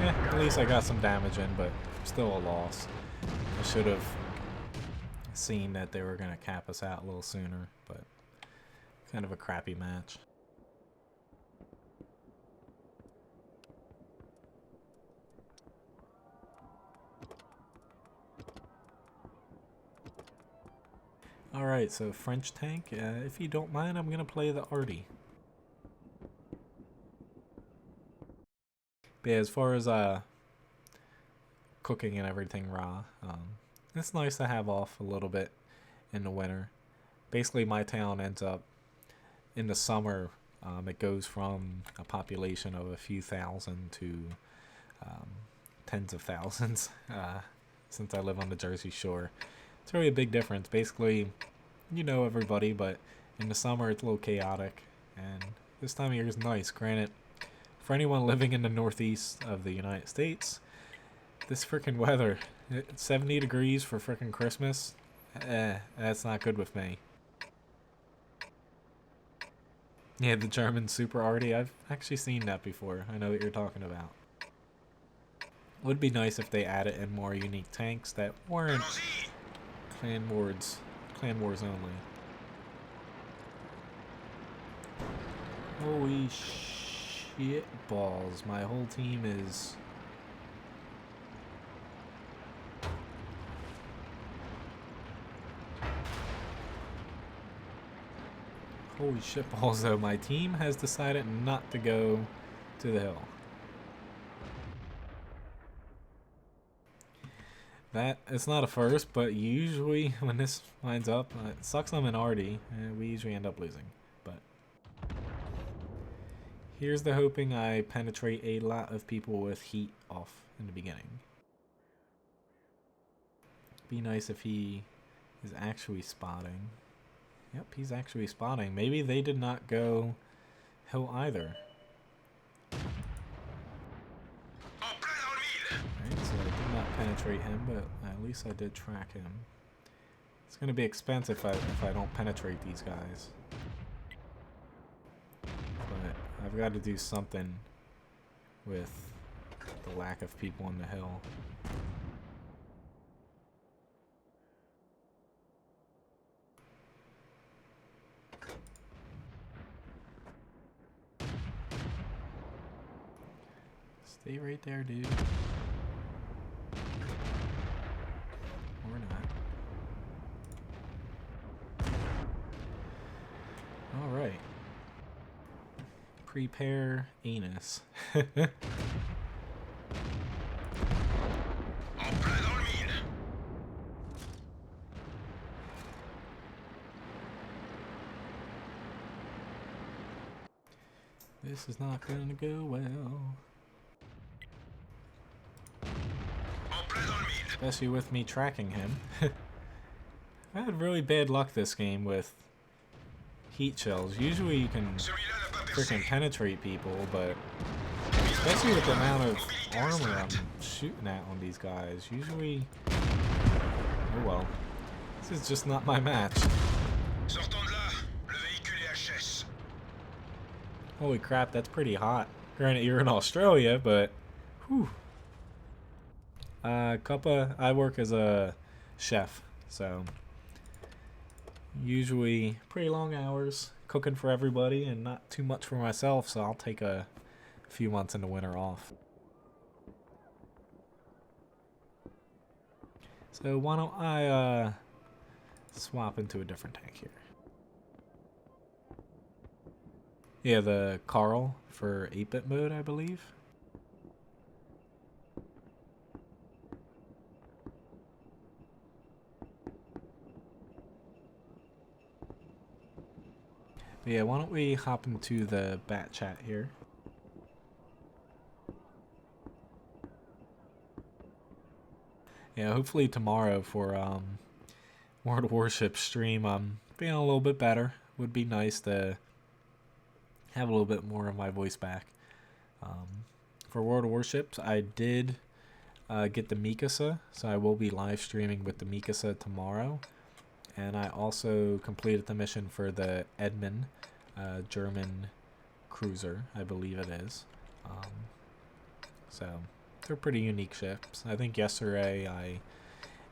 Yeah, least I got some damage in, but still a loss. I should have seen that they were going to cap us out a little sooner, but kind of a crappy match. Alright, so French tank. If you don't mind, I'm going to play the Arty. But yeah, as far as cooking and everything raw, it's nice to have off a little bit in the winter. Basically, my town ends up, in the summer, it goes from a population of a few thousand to tens of thousands, since I live on the Jersey Shore. It's really a big difference. Basically, you know everybody, but in the summer it's a little chaotic, and this time of year is nice. Granted, for anyone living in the northeast of the United States, this freaking weather, 70 degrees for freaking Christmas, that's not good with me. Yeah, the German Super Arty, I've actually seen that before. I know what you're talking about. Would be nice if they added in more unique tanks that weren't Clan Wars only. Holy shit balls, my whole team is... Holy shit balls though, my team has decided not to go to the hill. That, it's not a first, but usually when this lines up, it sucks I'm an Arty, and we usually end up losing. But here's the hoping I penetrate a lot of people with heat off in the beginning. Be nice if he is actually spotting. Yep, he's actually spotting. Maybe they did not go hill either. Alright, so I did not penetrate him, but at least I did track him. It's going to be expensive if I don't penetrate these guys. But I've got to do something with the lack of people on the hill. Stay right there, dude. Or not. Alright. Prepare anus. This is not gonna go well. Especially with me tracking him. I had really bad luck this game with heat shells. Usually you can freaking penetrate people, but especially with the amount of armor I'm shooting at on these guys, usually... Oh well. This is just not my match. Holy crap, that's pretty hot. Granted, you're in Australia, but... Whew. Cuppa, I work as a chef, so usually pretty long hours, cooking for everybody and not too much for myself, so I'll take a few months in the winter off. So why don't I swap into a different tank here. Yeah, the Carl for 8-bit mode, I believe. But yeah, why don't we hop into the bat chat here. Yeah, hopefully tomorrow for World of Warships stream, I'm feeling a little bit better. Would be nice to have a little bit more of my voice back. For World of Warships, I did get the Mikasa, so I will be live streaming with the Mikasa tomorrow. And I also completed the mission for the Edmund, German cruiser, I believe it is. So They're pretty unique ships. I think yesterday I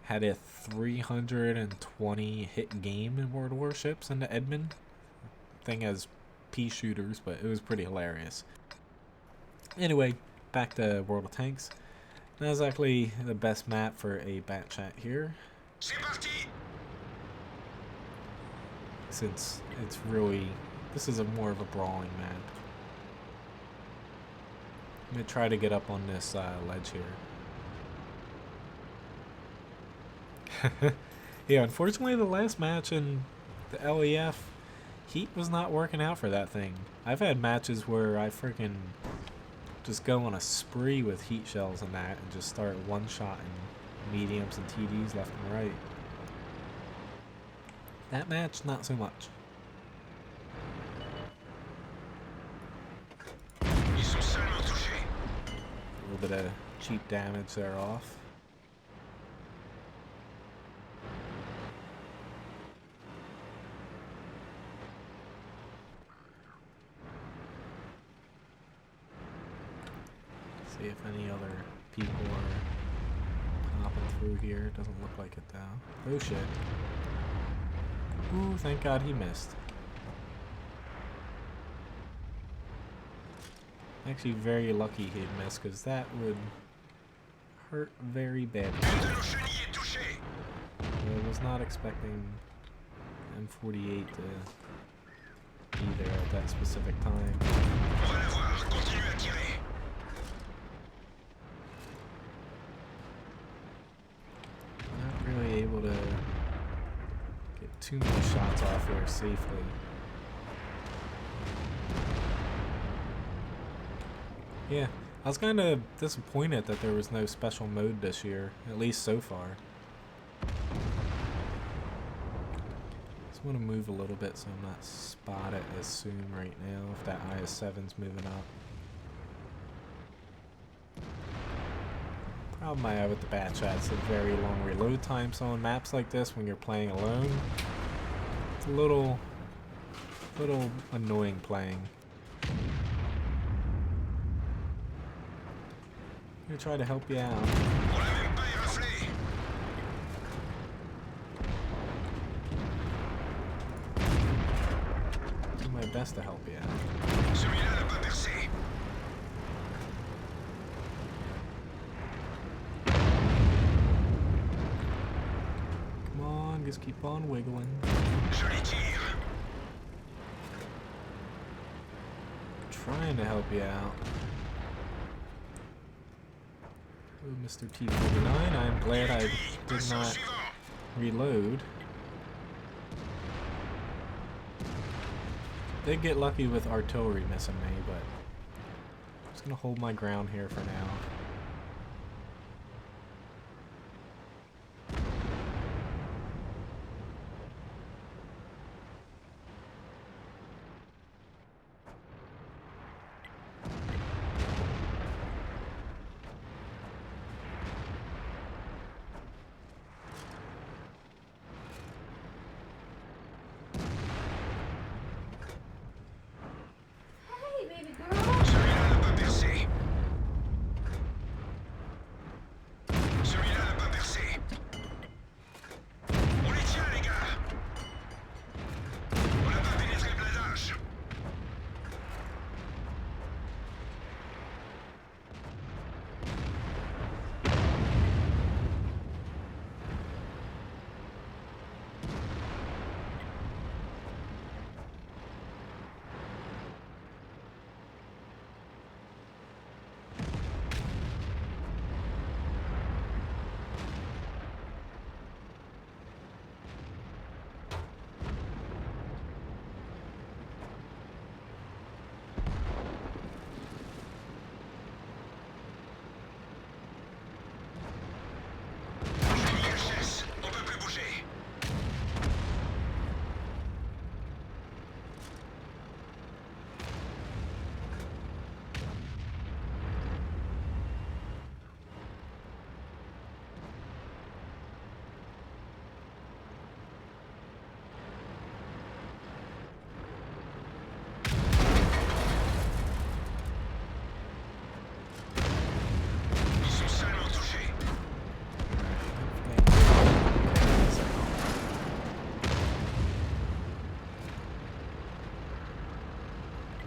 had a 320 hit game in World of Warships into Edmund. Thing as pea shooters, but it was pretty hilarious. Anyway, back to World of Tanks. Not exactly the best map for a bat chat here, C'est parti. since it's really, this is a more of a brawling map. I'm gonna try to get up on this ledge here. Yeah, unfortunately the last match in the LEF, heat was not working out for that thing. I've had matches where I freaking just go on a spree with heat shells and that and just start one-shotting mediums and TDs left and right. That match, not so much. Ils sont seulement touchés. A little bit of cheap damage there off. See if any other people are popping through here. Doesn't look like it though. Oh shit. Ooh, thank God he missed. Actually very lucky he missed, because that would hurt very badly. Un de nos chenilles est touché. I was not expecting M48 to be there at that specific time. On va l'avoir. Continue à tirer. Not really able to get too many shots off there safely. Yeah, I was kind of disappointed that there was no special mode this year, at least so far. Just want to move a little bit so I'm not spotted as soon right now if that IS-7's moving up. Problem I have with the bat chat's a very long reload time, so on maps like this when you're playing alone, it's a little annoying playing. I'm gonna try to help you out. On l'a même pas éraflé. Do my best to help you out. Celui-là n'a pas percé. Come on, just keep on wiggling. Joli tir. Trying to help you out. Oh, Mr. T-49, I'm glad I did Passons au not suivant. reload. Did get lucky with artillery missing me, but I'm just gonna hold my ground here for now. Hey, baby girl. Celui-là n'a pas percé.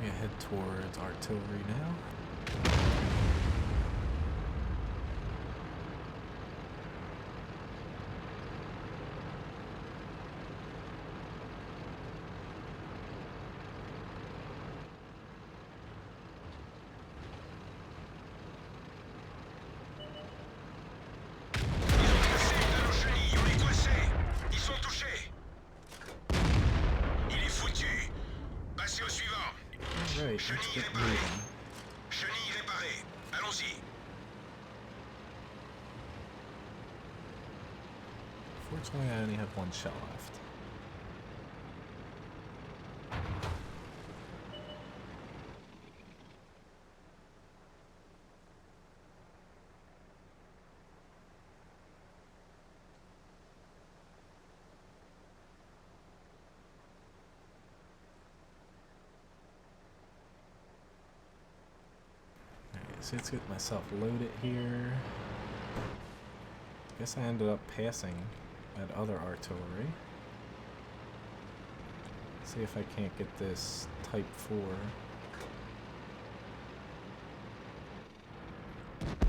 We head towards artillery now. Alright, let's get moving. Chenille réparée. Allons-y. Fortunately, I only have one shell left. So let's get myself loaded here. Guess I ended up passing that other artillery. See if I can't get this Type 4.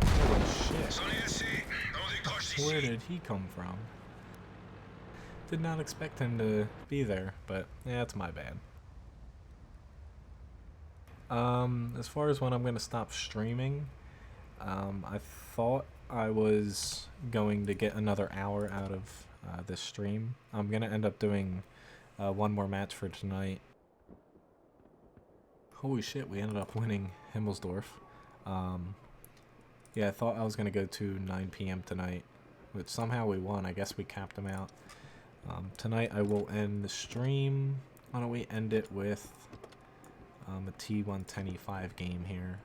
Holy shit. Where did he come from? Did not expect him to be there, but yeah, it's my bad. As far as when I'm going to stop streaming, I thought I was going to get another hour out of this stream. I'm going to end up doing one more match for tonight. Holy shit, we ended up winning Himmelsdorf. Yeah, I thought I was going to go to 9 p.m. tonight, but somehow we won. I guess we capped them out. Tonight I will end the stream. Why don't we end it with a T110E5 game here.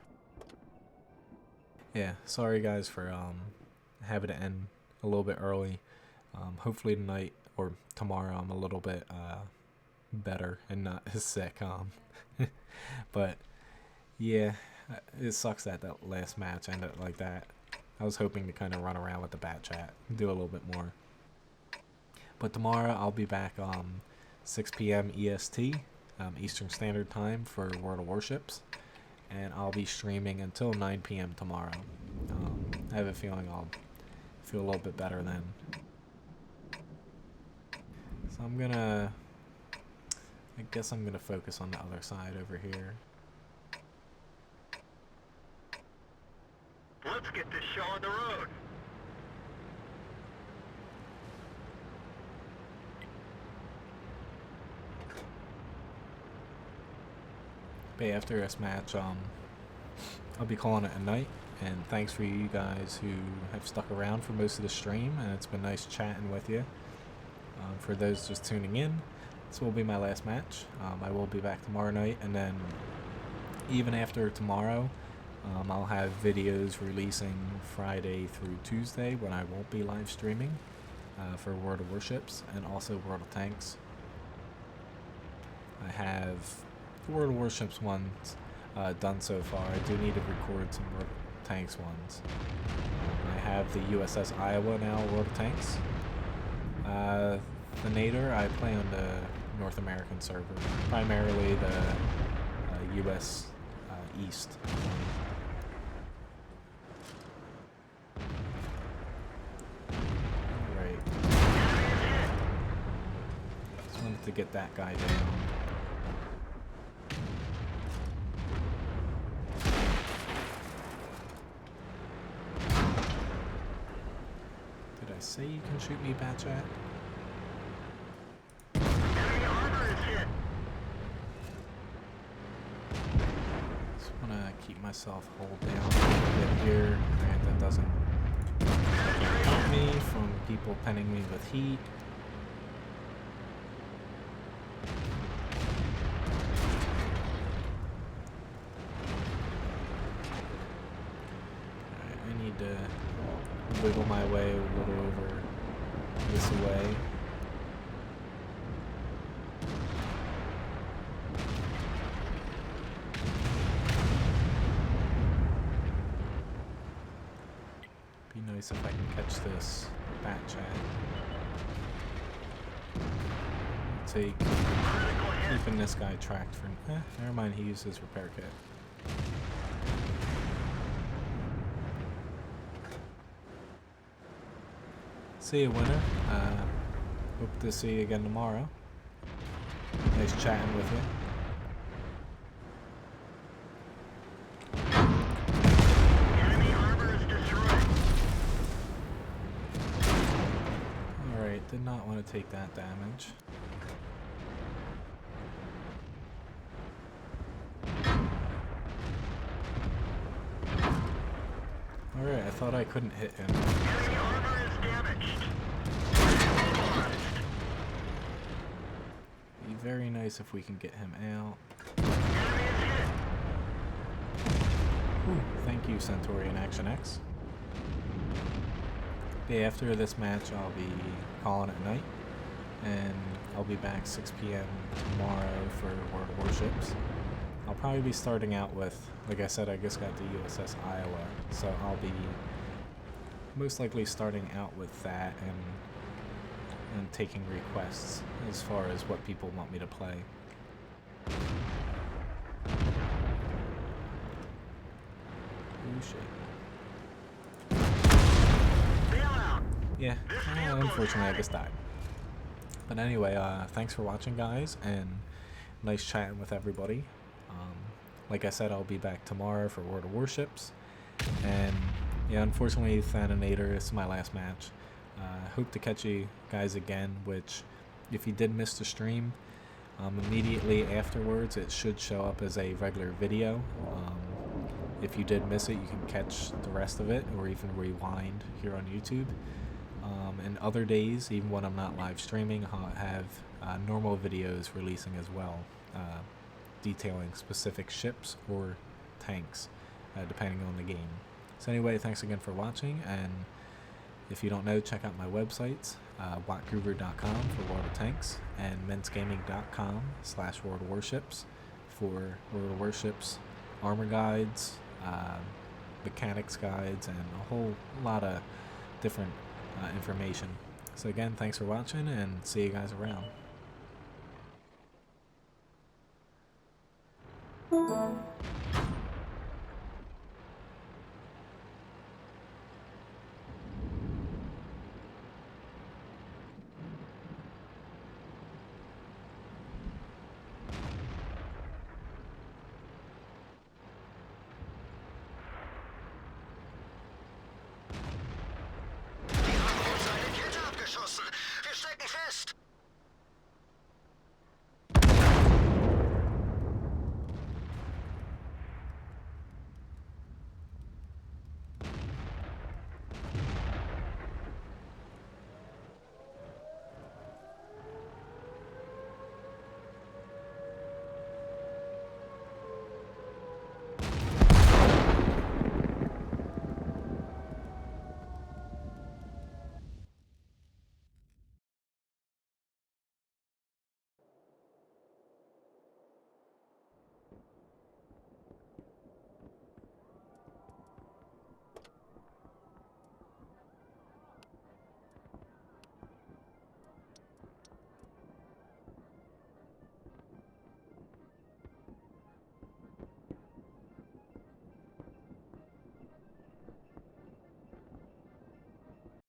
Yeah, sorry guys for having to end a little bit early. Hopefully tonight or tomorrow I'm a little bit better and not as sick. But yeah, it sucks that that last match ended like that. I was hoping to kind of run around with the bat chat and do a little bit more. But tomorrow I'll be back 6 p.m. EST. Eastern Standard Time for World of Warships, and I'll be streaming until 9 p.m. tomorrow. I have a feeling I'll feel a little bit better then. So I guess I'm gonna focus on the other side over here. Let's get this show on the road. But after this match, I'll be calling it a night. And thanks for you guys who have stuck around for most of the stream, and it's been nice chatting with you. For those just tuning in, this will be my last match. I will be back tomorrow night, and then even after tomorrow, I'll have videos releasing Friday through Tuesday when I won't be live streaming for World of Warships and also World of Tanks. I have the World of Warships ones done so far. I do need to record some World of Tanks ones. I have the USS Iowa now, World of Tanks. The Nader, I play on the North American server, primarily the US East. Alright. Just wanted to get that guy down. Did I say you can shoot me, Batchat? Just wanna keep myself hold down a little bit here. Alright, that doesn't help me from people penning me with heat. Alright, I need to wiggle my way a little over this way. Be nice if I can catch this Batchat. Take keeping this guy tracked for... never mind, he used his repair kit. See you, winner. Hope to see you again tomorrow. Nice chatting with you. Enemy armor is destroyed. Alright, did not want to take that damage. Alright, I thought I couldn't hit him. Enemy armor is damaged. Be very nice if we can get him out. Enemy is hit. Ooh, thank you, Centaurian Action X. Okay, after this match, I'll be calling it night, and I'll be back 6 p.m. tomorrow for World of Warships. I'll probably be starting out with, like I said, I just got the USS Iowa, so I'll be most likely starting out with that and taking requests as far as what people want me to play. Oh shit. Bail out. Yeah, unfortunately I just died. But anyway, thanks for watching, guys, and nice chatting with everybody. Like I said, I'll be back tomorrow for World of Warships. And yeah, unfortunately, Thaninator, this is my last match. Hope to catch you guys again, which if you did miss the stream, immediately afterwards it should show up as a regular video. If you did miss it, you can catch the rest of it or even rewind here on YouTube. And other days, even when I'm not live streaming, I'll have normal videos releasing as well, detailing specific ships or tanks, depending on the game. So anyway, thanks again for watching, and if you don't know, check out my websites, wattgruber.com for World of Tanks and mensgaming.com/World of Warships for World of Warships armor guides, mechanics guides, and a whole lot of different information. So again, thanks for watching, and see you guys around.